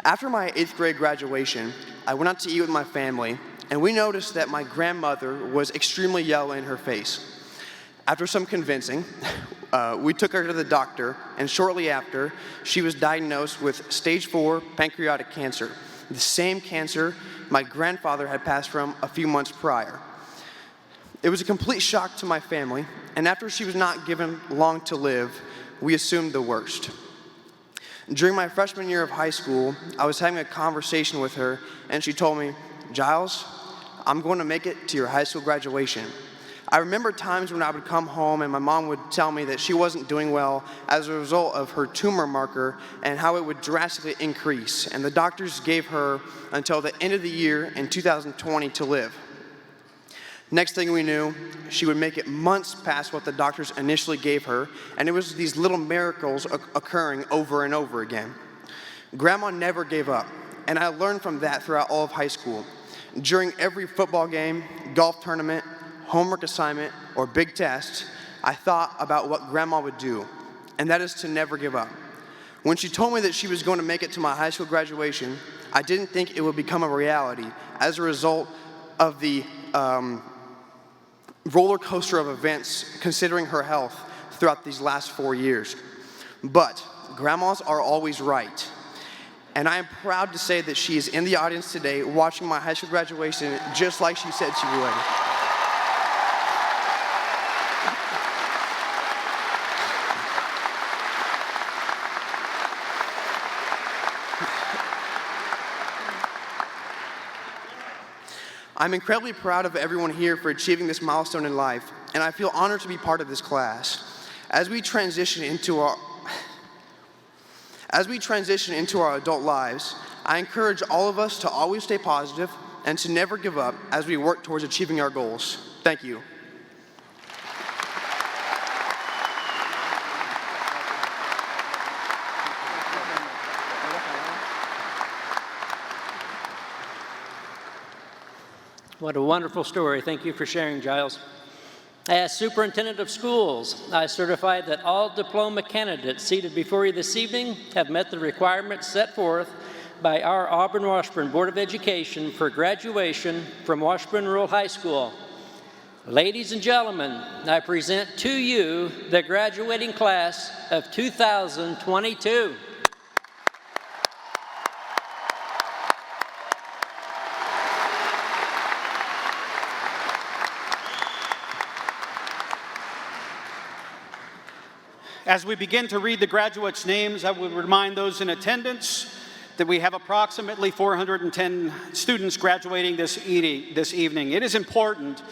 After my 8th grade graduation, I went out to eat with my family, and we noticed that my grandmother was extremely yellow in her face. After some convincing, we took her to the doctor, and shortly after, she was diagnosed with stage 4 pancreatic cancer, the same cancer my grandfather had passed from a few months prior. It was a complete shock to my family, and after she was not given long to live, we assumed the worst. During my freshman year of high school, I was having a conversation with her, and she told me, "Giles, I'm going to make it to your high school graduation." I remember times when I would come home and my mom would tell me that she wasn't doing well as a result of her tumor marker and how it would drastically increase, and the doctors gave her until the end of the year in 2020 to live. Next thing we knew, she would make it months past what the doctors initially gave her, and it was these little miracles occurring over and over again. Grandma never gave up, and I learned from that throughout all of high school. During every football game, golf tournament, homework assignment, or big test, I thought about what Grandma would do, and that is to never give up. When she told me that she was going to make it to my high school graduation, I didn't think it would become a reality as a result of the roller coaster of events considering her health throughout these last 4 years. But grandmas are always right. And I am proud to say that she is in the audience today watching my high school graduation just like she said she would. I'm incredibly proud of everyone here for achieving this milestone in life, and I feel honored to be part of this class. As we transition into our adult lives, I encourage all of us to always stay positive and to never give up as we work towards achieving our goals. Thank you. What a wonderful story. Thank you for sharing, Giles. As superintendent of schools, I certify that all diploma candidates seated before you this evening have met the requirements set forth by our Auburn-Washburn Board of Education for graduation from Washburn Rural High School. Ladies and gentlemen, I present to you the graduating class of 2022. As we begin to read the graduates' names, I would remind those in attendance that we have approximately 410 students graduating this evening. It is important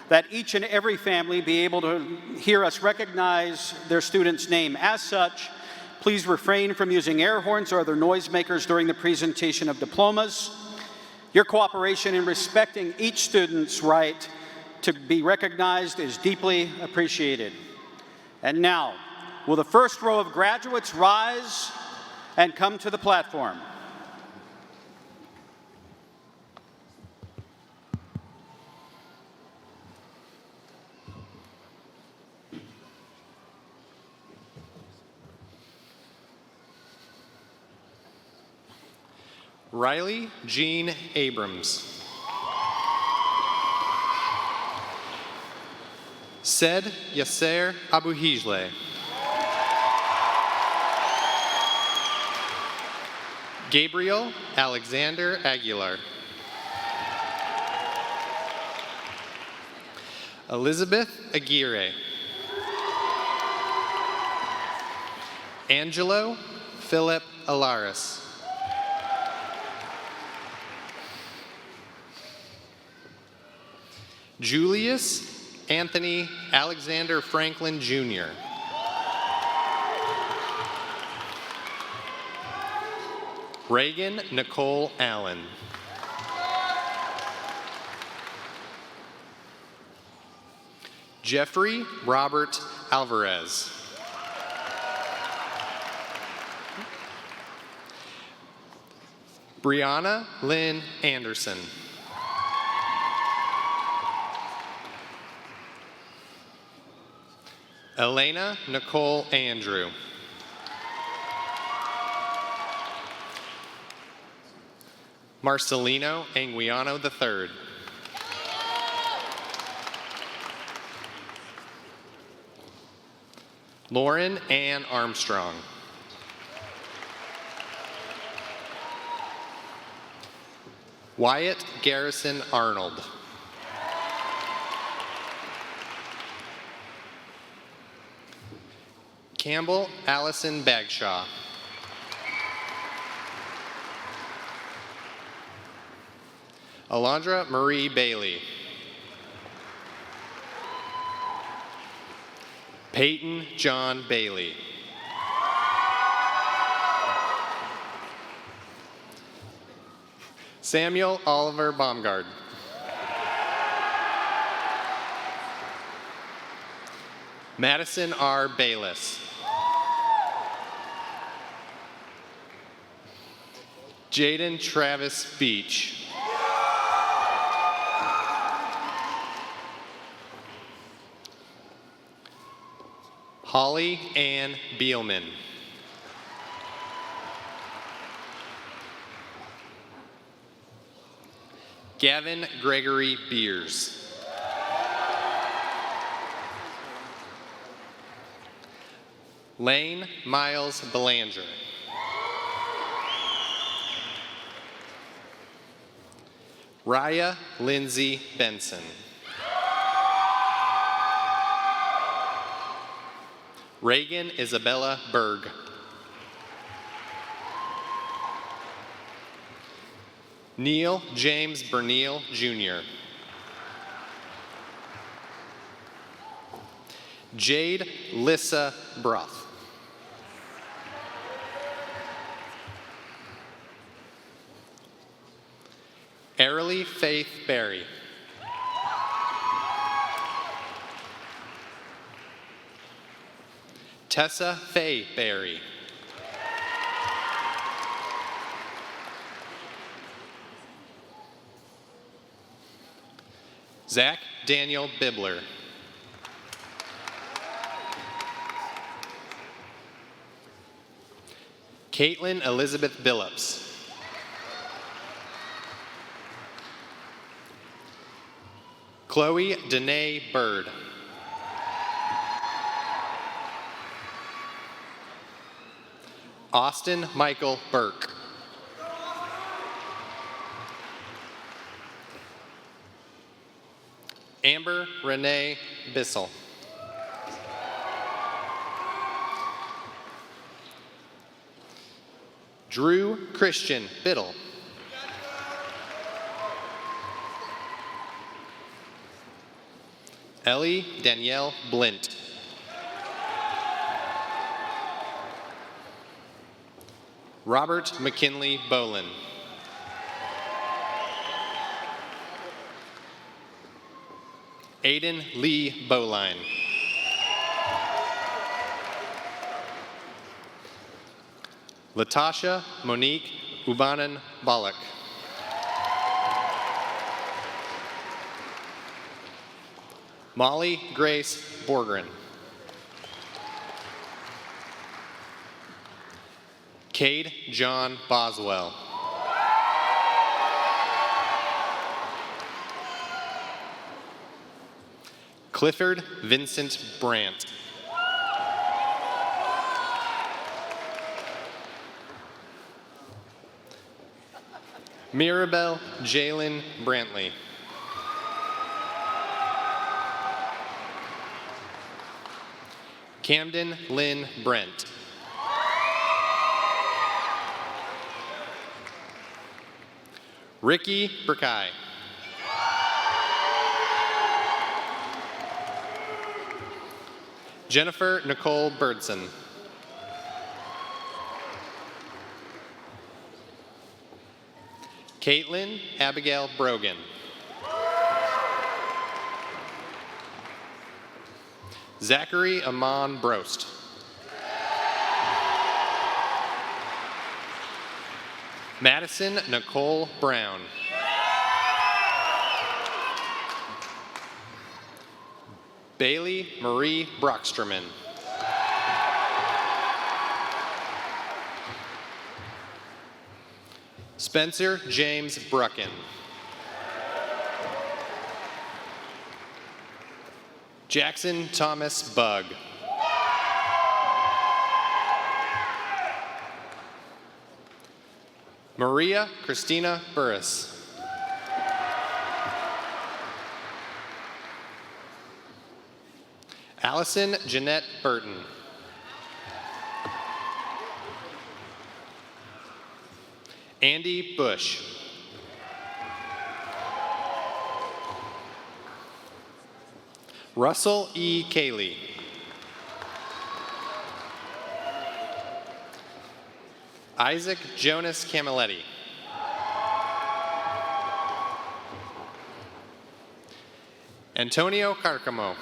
that each and every family be able to hear us recognize their student's name. As such, please refrain from using air horns or other noisemakers during the presentation of diplomas. Your cooperation in respecting each student's right to be recognized is deeply appreciated. And now, will the first row of graduates rise and come to the platform? Riley Jean Abrams. Said Yasser Abuhijle. Gabriel Alexander Aguilar. Elizabeth Aguirre. Angelo Philip Alaris. Julius Anthony Alexander Franklin, Jr. Reagan Nicole Allen. Jeffrey Robert Alvarez. Brianna Lynn Anderson. Elena Nicole Andrew. Marcelino Anguiano III. Lauren Ann Armstrong. Wyatt Garrison Arnold. Campbell Allison Bagshaw. Alondra Marie Bailey. Peyton John Bailey. Samuel Oliver Baumgard. Madison R. Bayless. Jaden Travis Beach. Holly Ann Beelman. Gavin Gregory Beers. Lane Miles Belanger. Raya Lindsay Benson. Reagan Isabella Berg. Neil James Berneal, Jr. Jade Lissa Broth. Arilee Faith Berry. Tessa Faye Berry. Zach Daniel Bibler. Caitlin Elizabeth Billups. Chloe Danae Bird. Austin Michael Burke. Amber Renee Bissell. Drew Christian Biddle. Ellie Danielle Blint. Robert McKinley Bolin. Aiden Lee Bowline. Latasha Monique Ubanan Balak. Molly Grace Borgren. Cade John Boswell. Clifford Vincent Brandt. Mirabelle Jalen Brantley. Camden Lynn Brent. Ricky Burkai. Jennifer Nicole Birdson. Caitlin Abigail Brogan. Zachary Amon Brost. Madison Nicole Brown. Bailey Marie Brocksterman. Spencer James Brucken. Jackson Thomas Bugg. Maria Christina Burris. Allison Jeanette Burton. Andy Bush. Russell E. Cayley. Isaac Jonas Camilletti. Antonio Carcamo.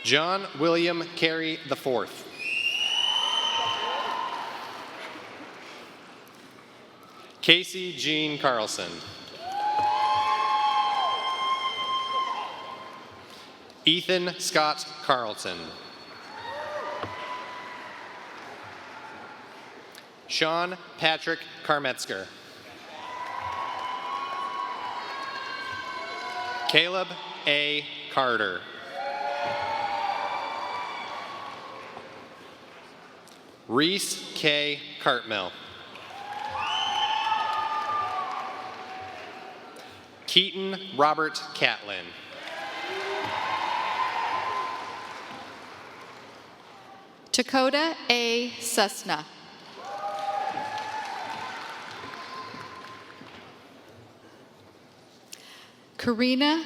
John William Carey IV. Casey Jean Carlson. Ethan Scott Carlton. Sean Patrick Karmetzker. Caleb A. Carter. Reese K. Cartmill. Keaton Robert Catlin. Dakota A. Cessna. Karina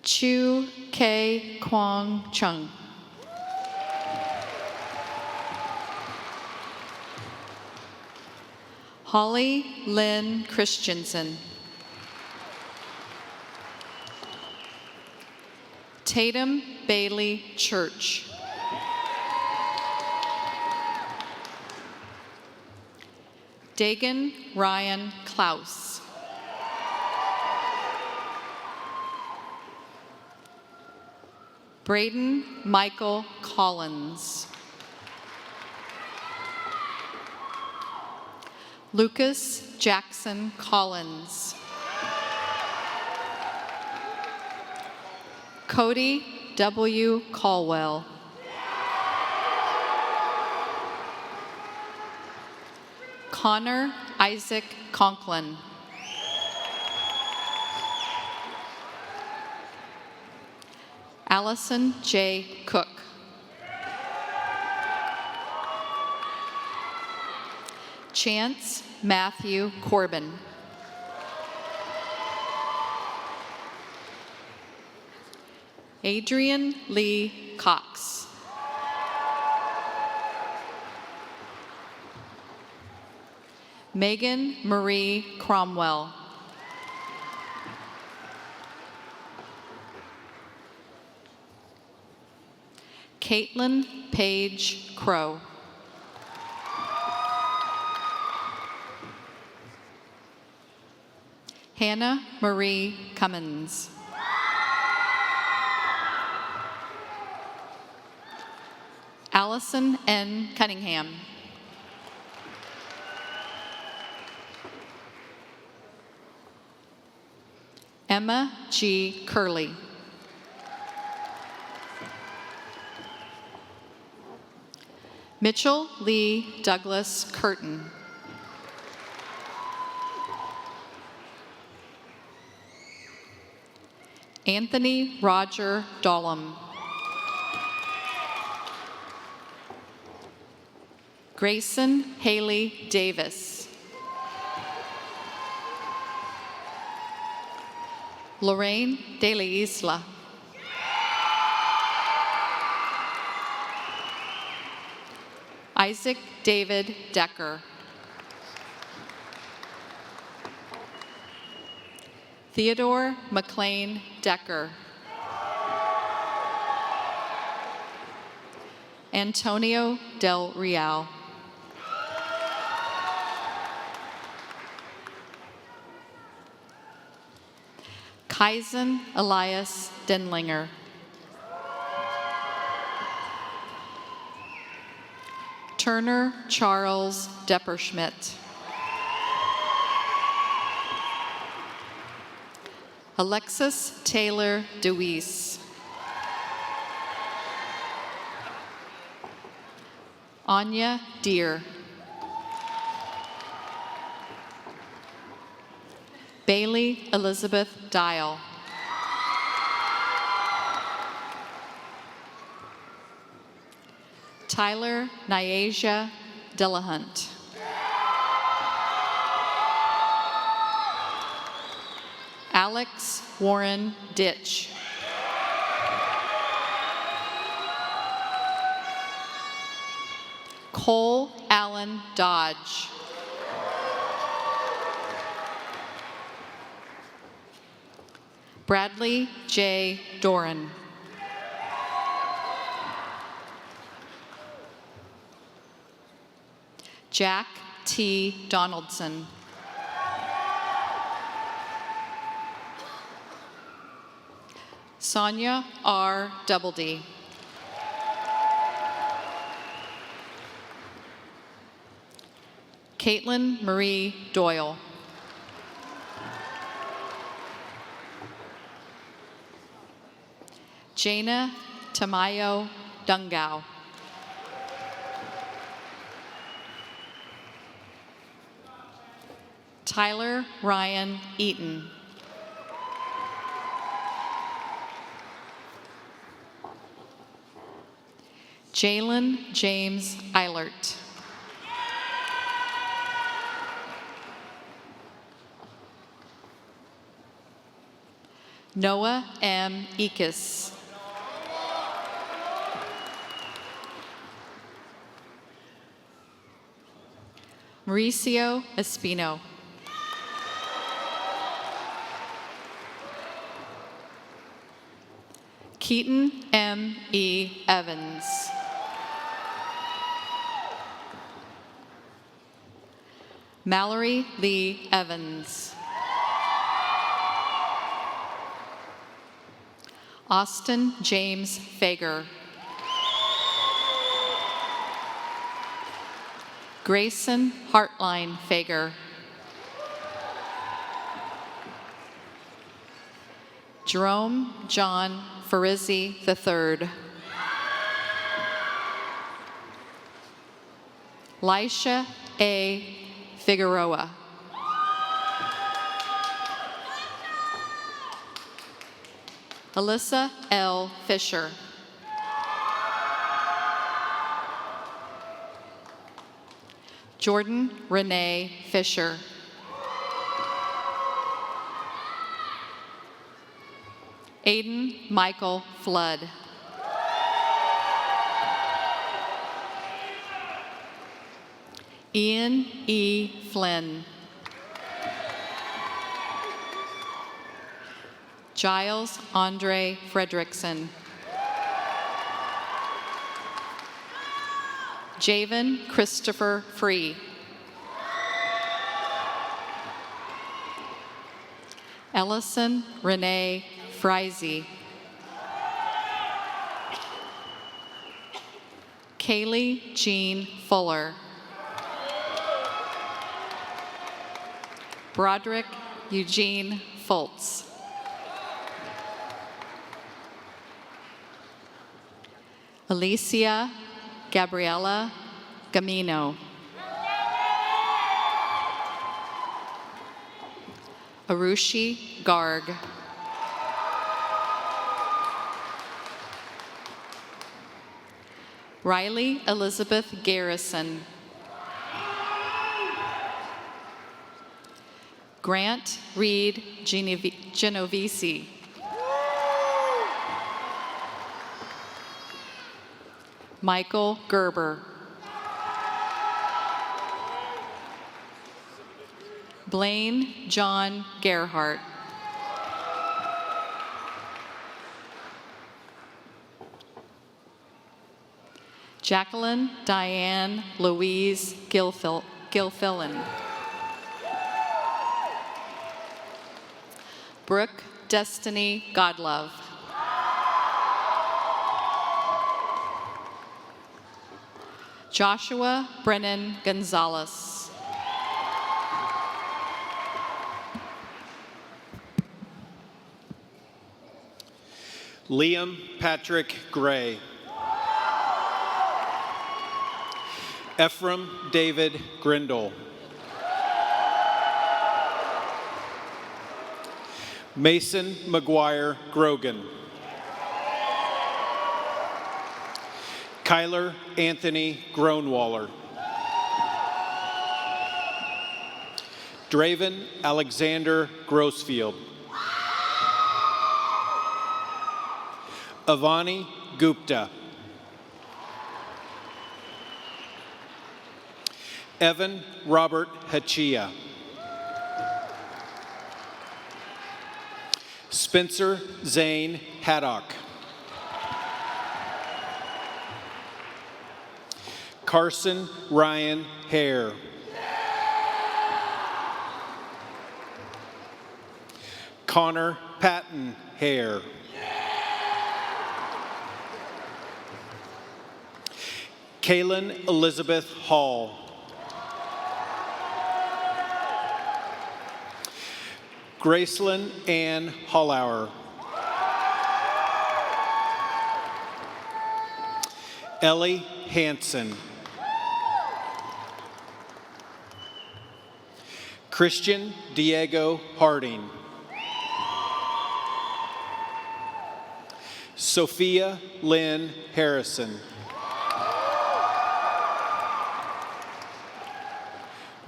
Chu K. Kwong Chung. Holly Lynn Christensen. Tatum Bailey Church. Dagan Ryan Klaus. Braden Michael Collins. Lucas Jackson Collins. Cody W. Caldwell. Connor Isaac Conklin. Allison J. Cook. Chance Matthew Corbin. Adrian Lee Cox. Megan Marie Cromwell. Caitlin Page Crow. Hannah Marie Cummins. Allison N. Cunningham. Emma G. Curley. Mitchell Lee Douglas Curtin. Anthony Roger Dollum. Grayson Haley Davis. Lorraine De La Isla. Isaac David Decker. Theodore McLean Decker. Antonio Del Real. Kaisen Elias Denlinger. Turner Charles Depperschmidt. Alexis Taylor DeWeese. Anya Deer. Bailey Elizabeth Dial. Tyler Nyasia Dillahunt. Alex Warren Ditch. Cole Allen Dodge. Bradley J. Doran. Jack T. Donaldson. Sonia R. Doubledy. Caitlin Marie Doyle. Jana Tamayo Dungao. Tyler Ryan Eaton. Jalen James Eilert. Noah M. Ekis. Mauricio Espino. Keaton M. E. Evans. Mallory Lee Evans. Austin James Fager. Grayson Hartline Fager. Jerome John Farizzi III. Lisha A. Figueroa. Alyssa L. Fisher. Jordan Renee Fisher. Aiden Michael Flood. Ian E. Flynn. Giles Andre Fredrickson. Javen Christopher Free. Ellison Renee Frizy. Kaylee Jean Fuller. Broderick Eugene Fultz. Alicia Gabriela Gamino. Arushi Garg. Riley Elizabeth Garrison. Grant Reed Genovese. Michael Gerber. Blaine John Gerhardt. Jacqueline Diane Louise Gilfillan. Brooke Destiny Godlove. Joshua Brennan Gonzalez. Liam Patrick Gray. Ephraim David Grindle. Mason McGuire Grogan. Kyler Anthony Groenwaller. Draven Alexander Grossfield. Avani Gupta. Evan Robert Hachia. Spencer Zane Haddock. Carson Ryan Hare. Connor Patton Hare. Kaylin Elizabeth Hall. Gracelyn Ann Hollauer. Ellie Hansen. Christian Diego Harding. Sophia Lynn Harrison.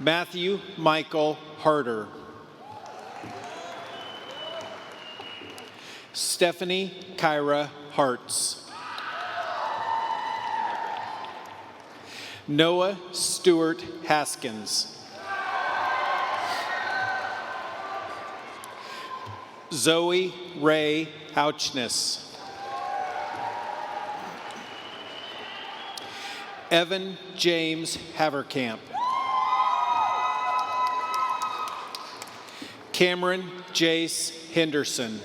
Matthew Michael Harder. Stephanie Kyra Hartz. Noah Stewart Haskins. Zoe Ray Houchness. Evan James Haverkamp. Cameron Jace Henderson.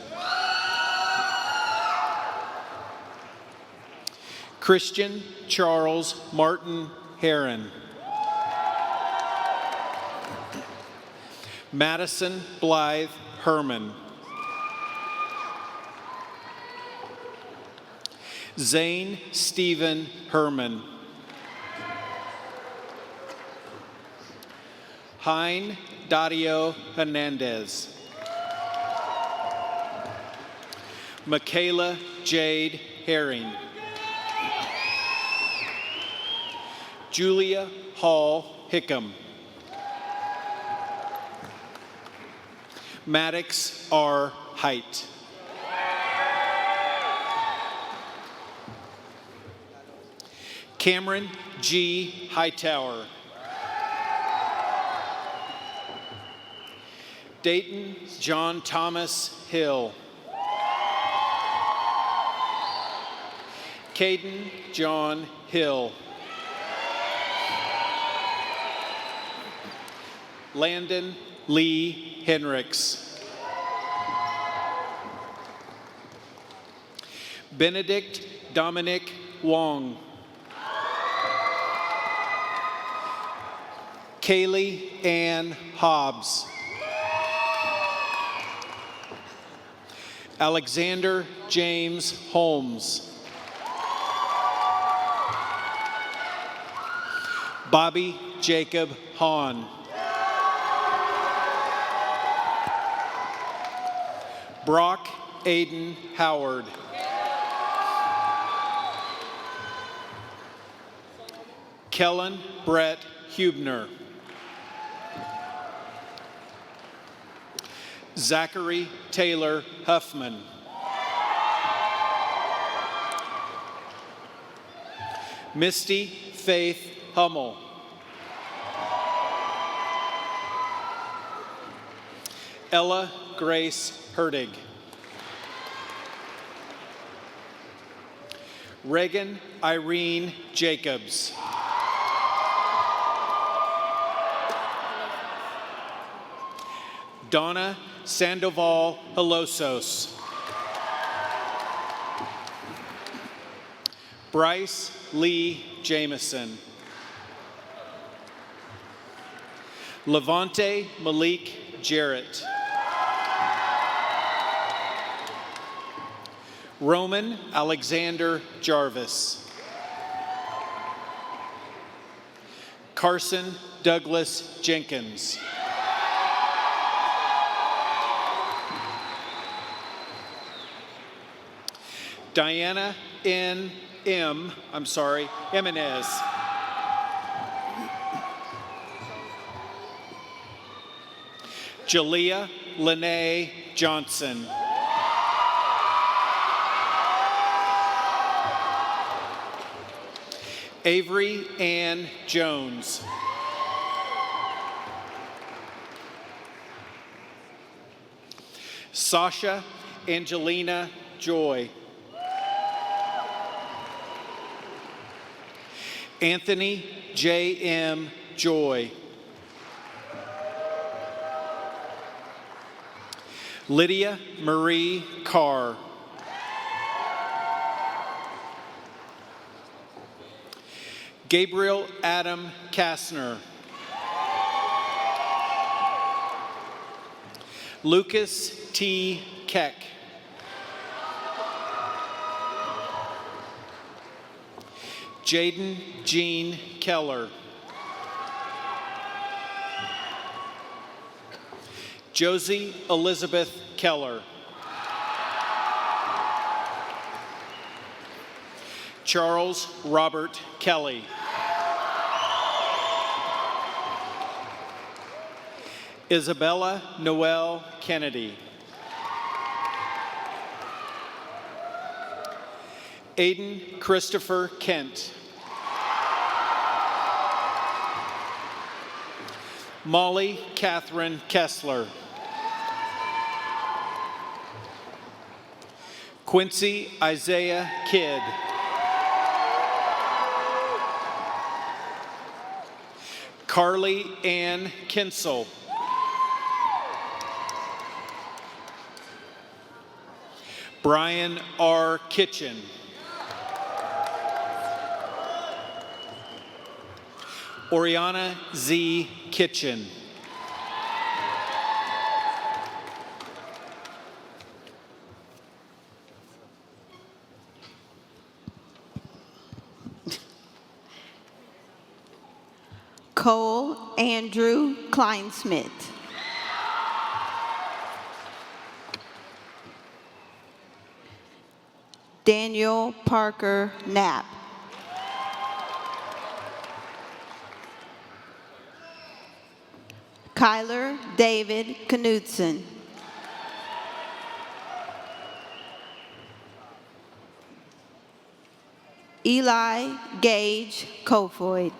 Christian Charles Martin Heron. Madison Blythe Herman. Zane Stephen Herman. Hein Dario Hernandez. Michaela Jade Herring. Julia Hall Hickam. Maddox R. Height. Cameron G. Hightower. Dayton John Thomas Hill. Caden John Hill. Landon Lee Henricks. Benedict Dominic Wong. Kaylee Ann Hobbs. Alexander James Holmes. Bobby Jacob Hahn. Brock Aiden Howard. Kellen Brett Hubner. Zachary Taylor Huffman. Misty Faith Hummel. Ella Grace Hertig. Reagan Irene Jacobs. Donna Sandoval Hilosos. Bryce Lee Jameson. Levante Malik Jarrett. Roman Alexander Jarvis. Carson Douglas Jenkins. Diana Jimenez. Jalea Lene Johnson. Avery Ann Jones. Sasha Angelina Joy. Anthony J.M. Joy. Lydia Marie Carr. Gabriel Adam Kastner. Lucas T. Keck. Jaden Jean Keller. Josie Elizabeth Keller. Charles Robert Kelly. Isabella Noel Kennedy. Aiden Christopher Kent. Molly Catherine Kessler. Quincy Isaiah Kidd. Carly Ann Kinsel. Brian R. Kitchen. Oriana Z. Kitchen. Cole Andrew Kleinsmith. Daniel Parker Knapp. Kyler David Knudsen. Eli Gage Kofoid.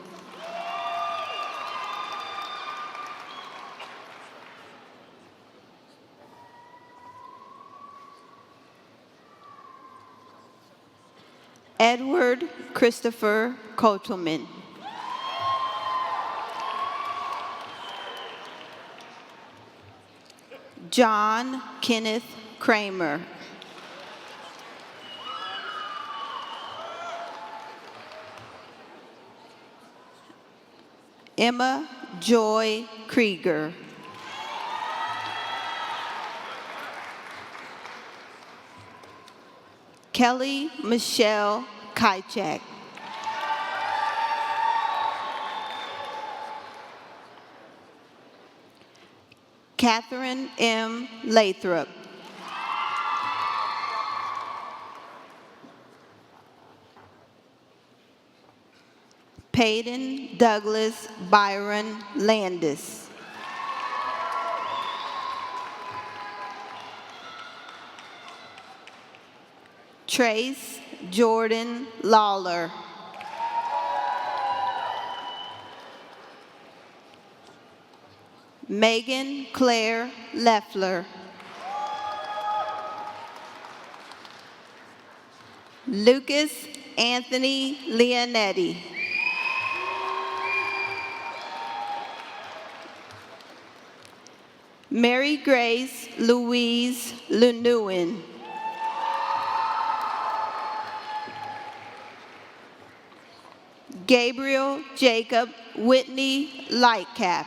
Edward Christopher Kotelman. John Kenneth Kramer. Emma Joy Krieger. Kelly Michelle Kychak. Catherine M. Lathrop. Peyton Douglas Byron Landis. Trace Jordan Lawler. Megan Claire Leffler. Lucas Anthony Leonetti. Mary Grace Louise Lenewen. Gabriel Jacob Whitney Lightcap.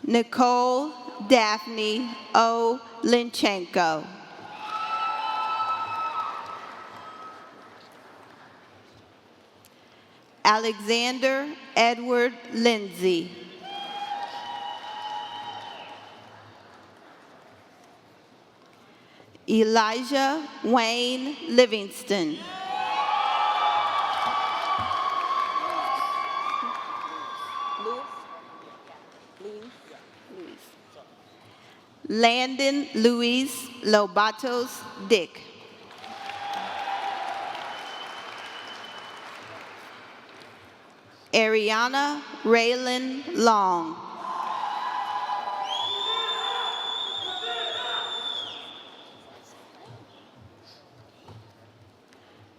Nicole Daphne O. Linchenko. Alexander Edward Lindsay. Elijah Wayne Livingston. Landon Luis Lobatos Dick. Ariana Raylan Long.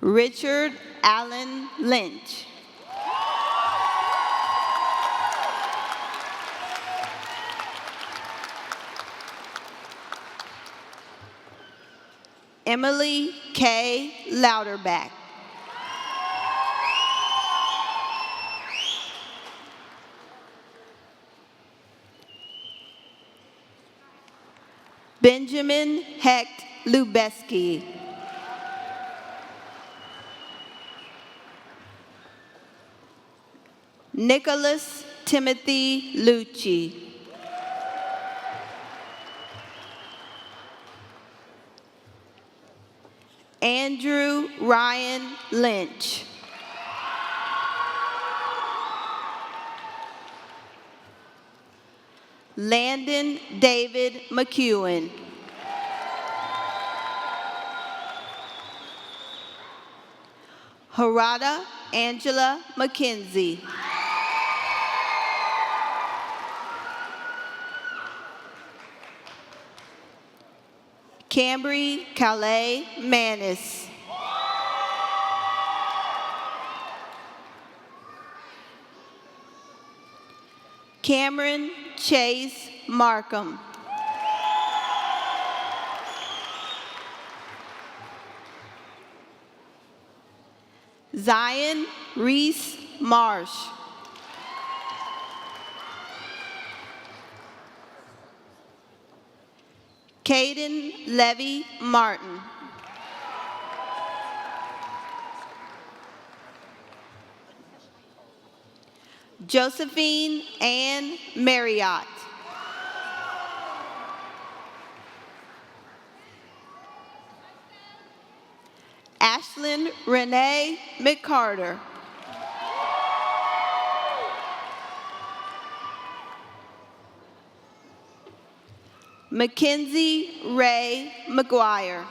Richard Allen Lynch. Emily K. Louderback. Benjamin Hecht Lubeski. Nicholas Timothy Lucci. Andrew Ryan Lynch. Landon David McEwen. Harada Angela McKenzie. Cambry Calais Manis. Cameron Chase Markham. Zion Reese Marsh. Caden Levy Martin. Josephine Ann Marriott. Ashlyn Renee McCarter. Mackenzie Ray McGuire.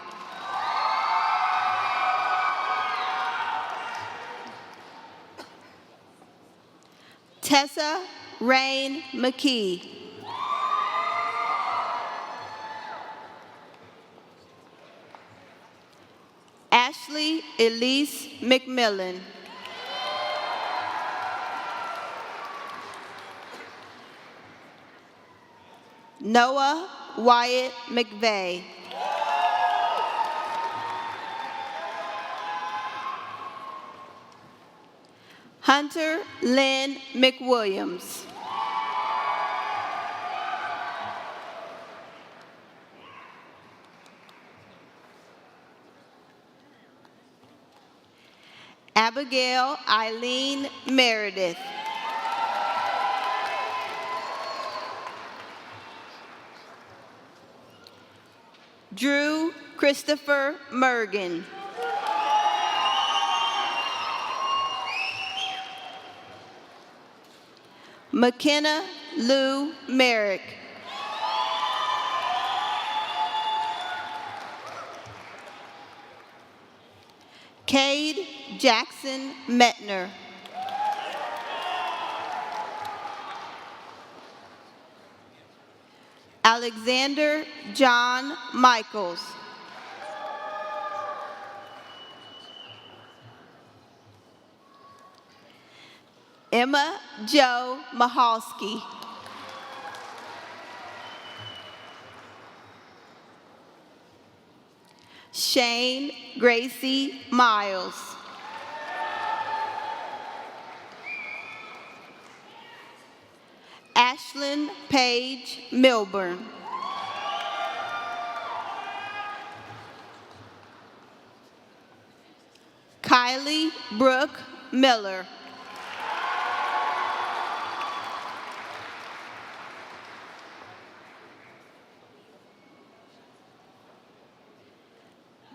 Tessa Rain McKee. Ashley Elise McMillan. Noah Wyatt McVeigh. Hunter Lynn McWilliams. Abigail Eileen Meredith. Drew Christopher Mergen. McKenna Lou Merrick. Cade Jackson Metner. Alexander John Michaels. Emma Jo Mahalski. Shane Gracie Miles. Ashlyn Paige Milburn. Kylie Brooke Miller.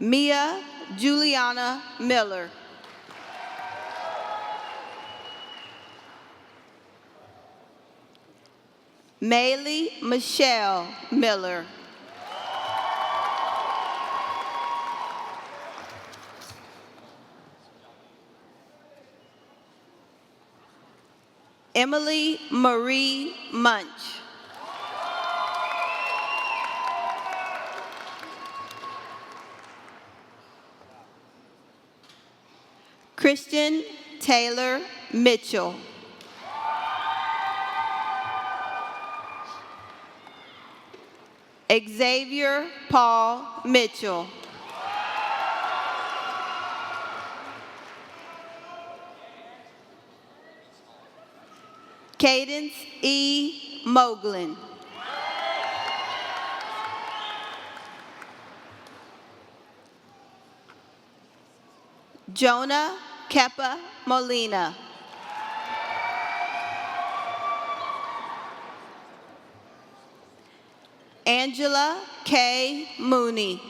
Mia Juliana Miller. Maylee Michelle Miller. Emily Marie Munch. Christian Taylor Mitchell. Xavier Paul Mitchell. Cadence E. Moglin. Jonah Kepa Molina. Angela K. Mooney.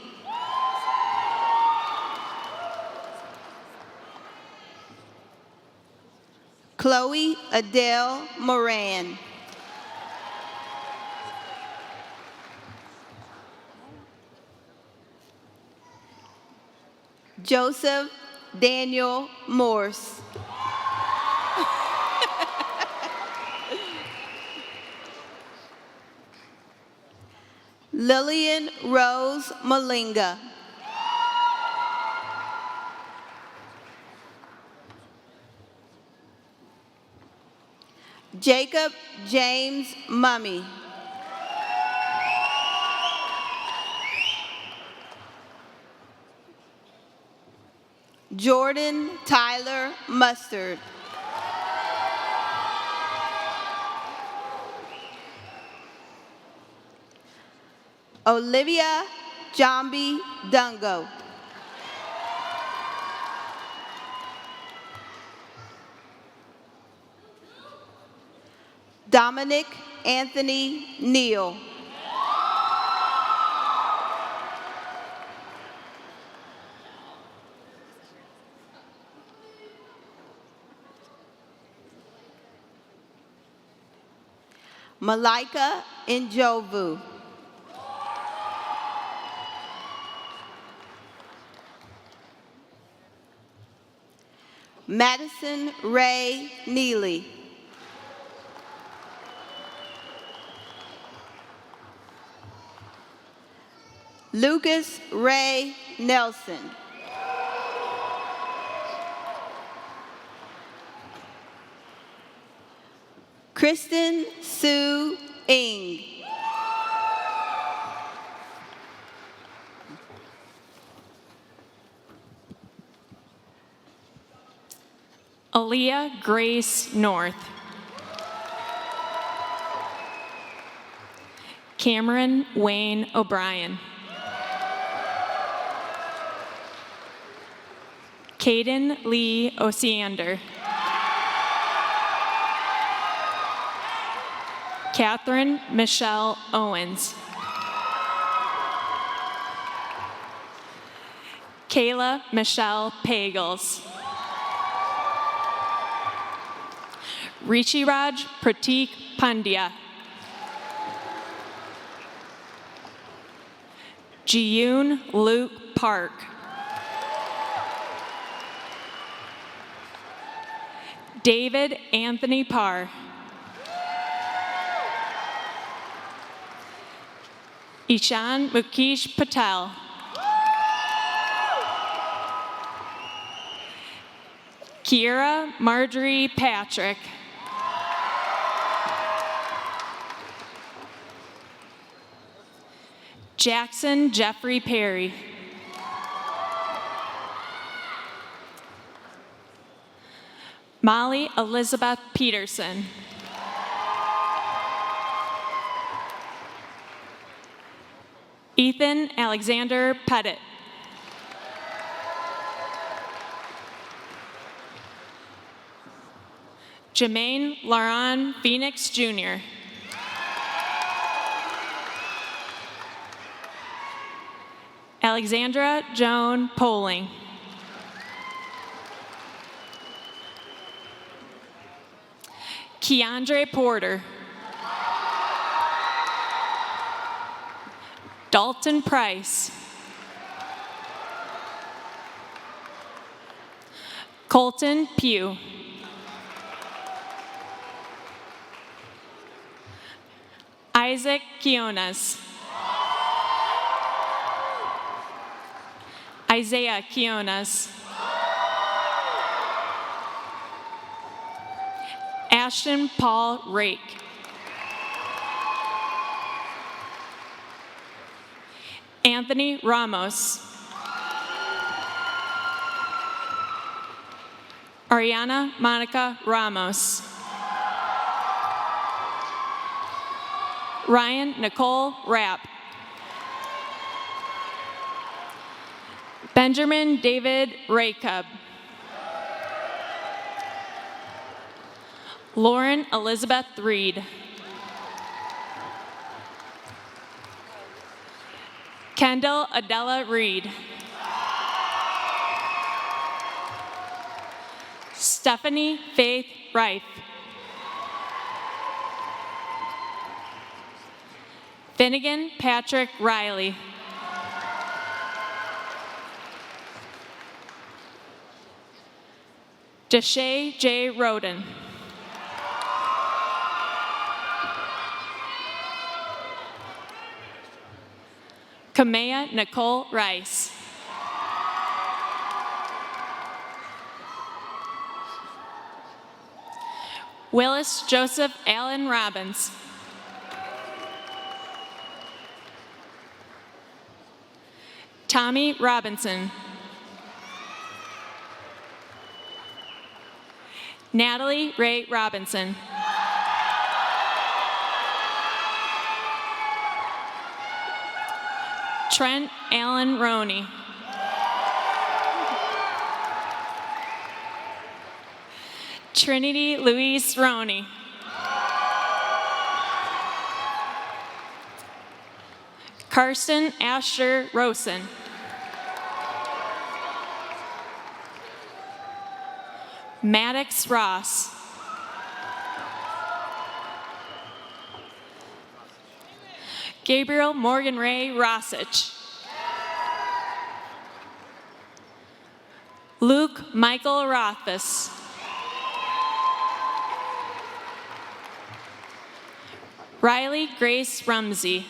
Chloe Adele Moran. Joseph Daniel Morse. Lillian Rose Malinga. Jacob James Mummy. Jordan Tyler Mustard. Olivia Jambi Dungo. Dominic Anthony Neal. Malika Njovu. Madison Ray Neely. Lucas Ray Nelson. Kristen Sue Ng. Aaliyah Grace North. Cameron Wayne O'Brien. Caden Lee Osiander. Catherine Michelle Owens. Kayla Michelle Pagels. Richiraj Pratik Pandya. Jiyun Luke Park. David Anthony Parr. Ishan Mukesh Patel. Kiera Marjorie Patrick. Jackson Jeffrey Perry. Molly Elizabeth Peterson. Ethan Alexander Pettit. Jermaine Laron Phoenix Jr. Alexandra Joan Poling. Keandre Porter. Dalton Price. Colton Pugh. Isaac Quiones. Isaiah Quiones. Ashton Paul Rake. Anthony Ramos. Ariana Monica Ramos. Ryan Nicole Rapp. Benjamin David Raycub. Lauren Elizabeth Reed. Kendall Adela Reed. Stephanie Faith Reif. Finnegan Patrick Riley. Deshae J. Roden. Kamea Nicole Rice. Willis Joseph Allen Robbins. Tommy Robinson. Natalie Ray Robinson. Trent Allen Roney. Trinity Louise Roney. Karsten Asher Rosen. Maddox Ross. Gabriel Morgan Ray Rossich. Luke Michael Rothfuss. Riley Grace Rumsey.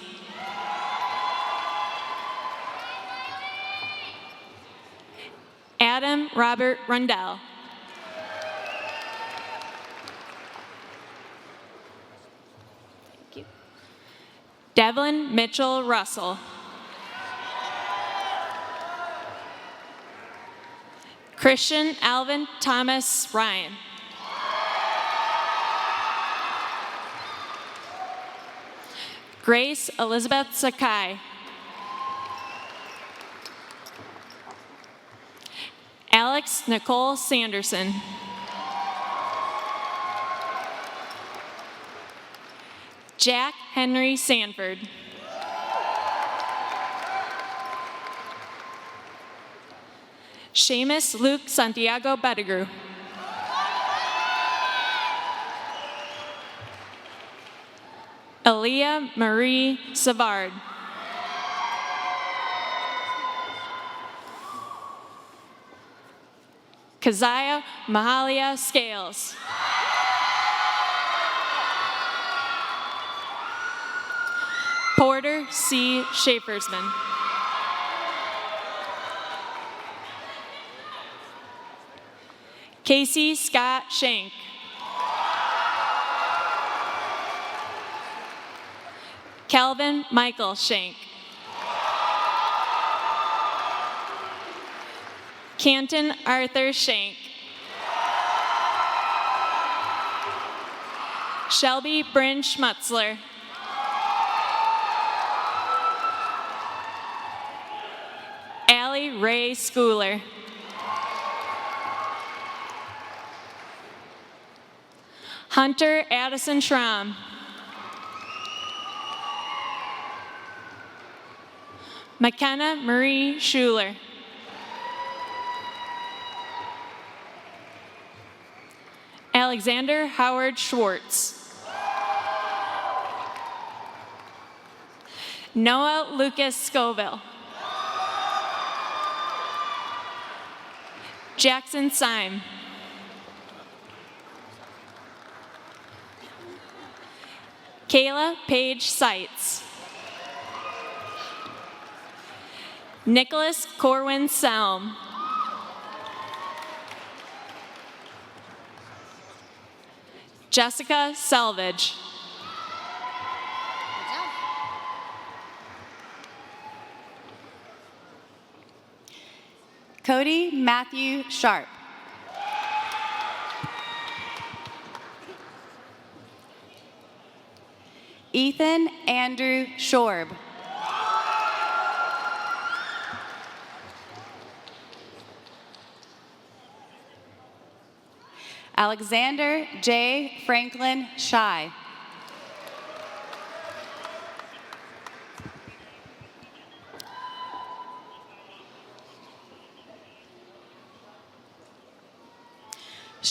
Adam Robert Rundell. Thank you. Devlin Mitchell Russell. Christian Alvin Thomas Ryan. Grace Elizabeth Sakai. Alex Nicole Sanderson. Jack Henry Sanford. Seamus Luke Santiago Bettigrew. Aaliyah Marie Savard. Keziah Mahalia Scales. Porter C. Schaefersman. Casey Scott Shank. Calvin Michael Shank. Canton Arthur Shank. Shelby Bryn Schmutzler. Allie Ray Schooler. Hunter Addison Schramm. McKenna Marie Schuler. Alexander Howard Schwartz. Noah Lucas Scoville. Jackson Syme. Kayla Paige Seitz. Nicholas Corwin Selm. Jessica Selvage. Cody Matthew Sharp. Ethan Andrew Shorb. Alexander J. Franklin Shy.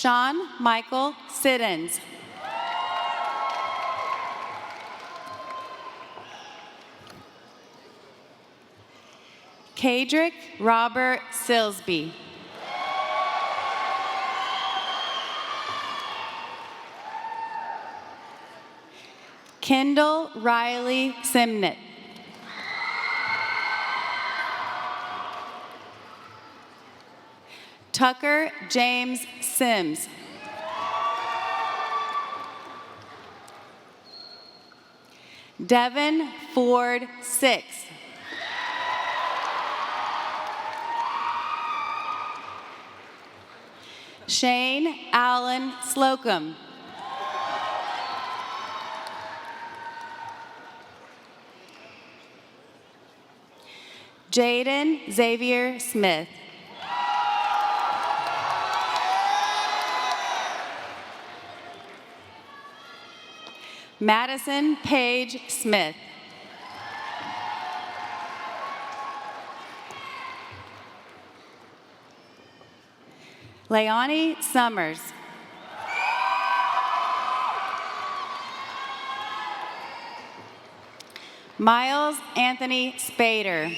Sean Michael Siddons. Kadrick Robert Silsby. Kendall Riley Simnett. Tucker James Sims. Devin Ford Six. Shane Allen Slocum. Jaden Xavier Smith. Madison Paige Smith. Leonie Summers. Miles Anthony Spader.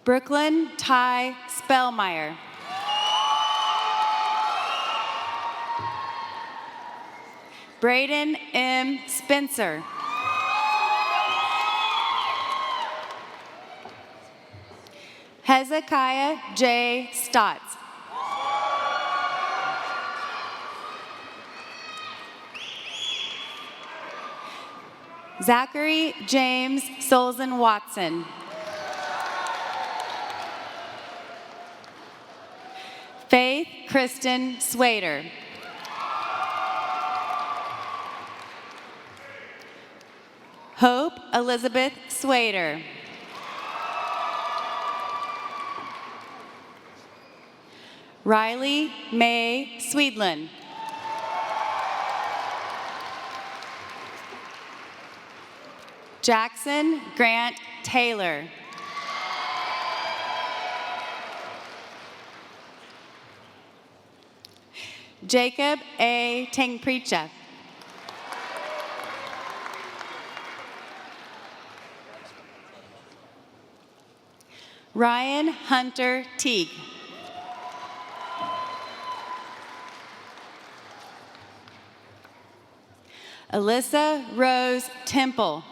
Brooklyn Ty Spellmeyer. Braden M. Spencer. Hezekiah J. Stotts. Zachary James Solzen Watson. Faith Kristen Swader. Hope Elizabeth Swader. Riley May Swedlin. Jackson Grant Taylor. Jacob A. Tengprecha. Ryan Hunter Teague. Alyssa Rose Temple.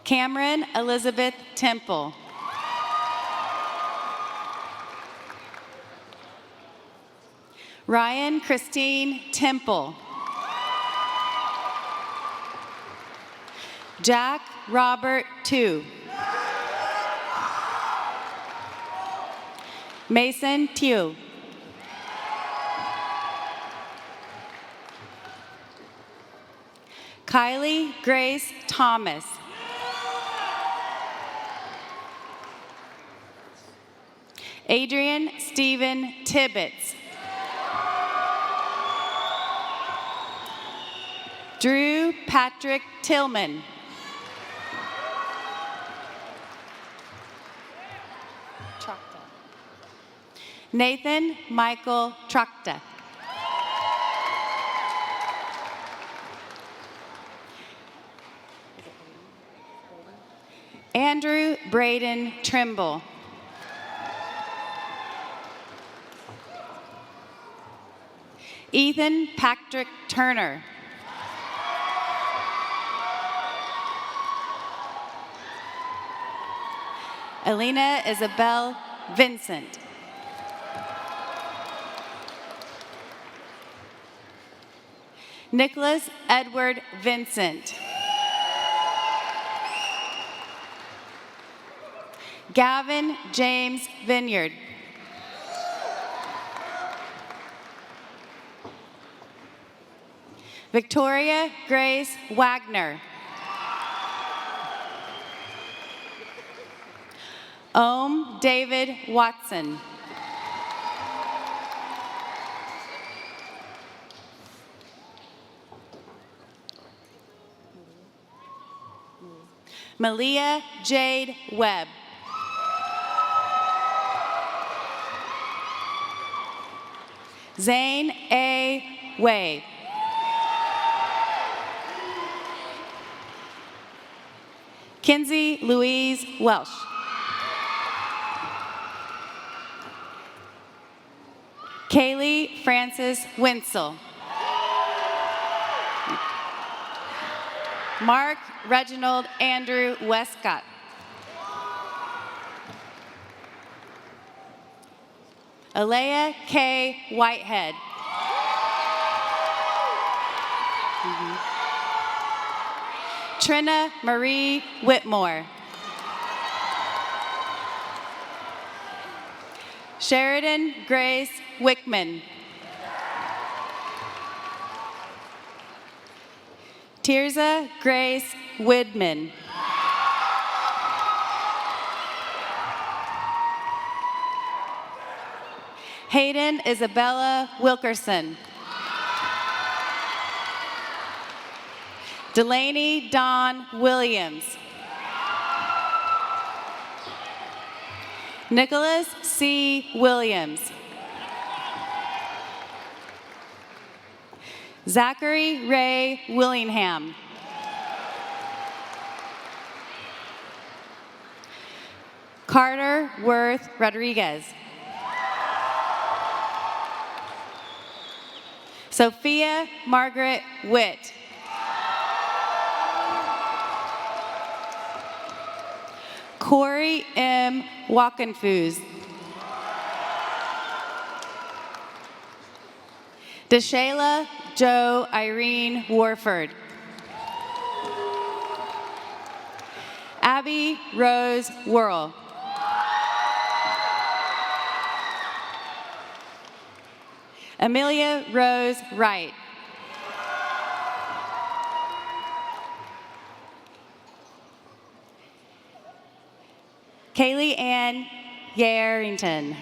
Cameron Elizabeth Temple. Ryan Christine Temple. Jack Robert Tu. Mason Tew. Kylie Grace Thomas. Adrian Stephen Tibbetts. Drew Patrick Tillman. Nathan Michael Trachta. Andrew Braden Trimble. Ethan Patrick Turner. Elena Isabel Vincent. Nicholas Edward Vincent. Gavin James Vineyard. Victoria Grace Wagner. Ohm David Watson. Malia Jade Webb. Zane A. Way. Kinsey Louise Welsh. Kaylee Francis Winsel. Mark Reginald Andrew Westcott. Alea K. Whitehead. Trina Marie Whitmore. Sheridan Grace Wickman. Tirza Grace Widman. Hayden Isabella Wilkerson. Delaney Dawn Williams. Nicholas C. Williams. Zachary Ray Willingham. Carter Worth Rodriguez. Sophia Margaret Witt. Corey M. Walkenfuse. Deshayla Jo Irene Warford. Abby Rose Worrell. Amelia Rose Wright. Kaylee Ann Yarrington.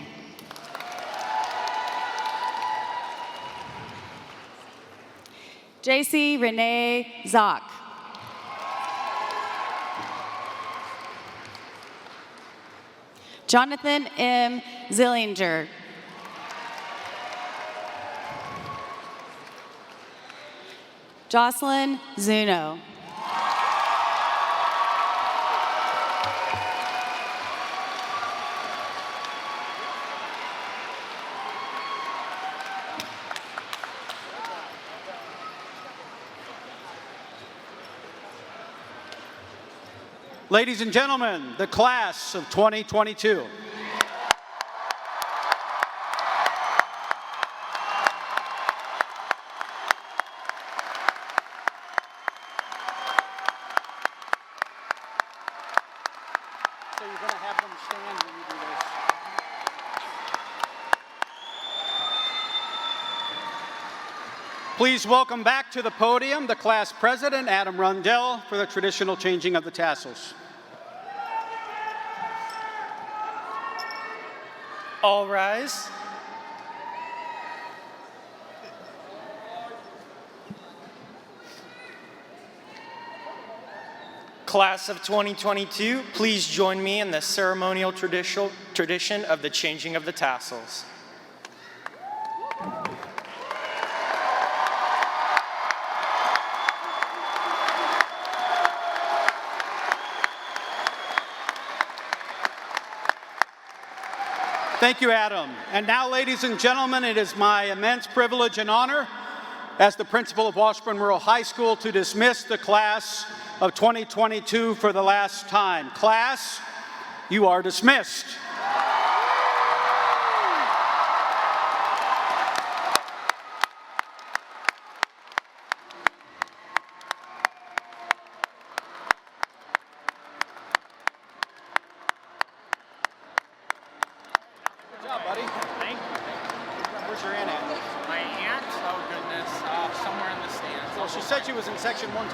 JC Renee Zock. Jonathan M. Zillinger. Jocelyn Zuno. Ladies and gentlemen, the class of 2022. So you're going to have them stand when you do this. Please welcome back to the podium the class president, Adam Rundell, for the traditional changing of the tassels. All rise. Class of 2022, please join me in the ceremonial tradition of the changing of the tassels. Thank you, Adam. And now, ladies and gentlemen, it is my immense privilege and honor as the principal of Washburn Rural High School to dismiss the class of 2022 for the last time. Class, you are dismissed. Good job, buddy. Thank you. Where's your aunt at? My aunt? Oh, goodness. Somewhere in the stands. Well, she said she was in section 1.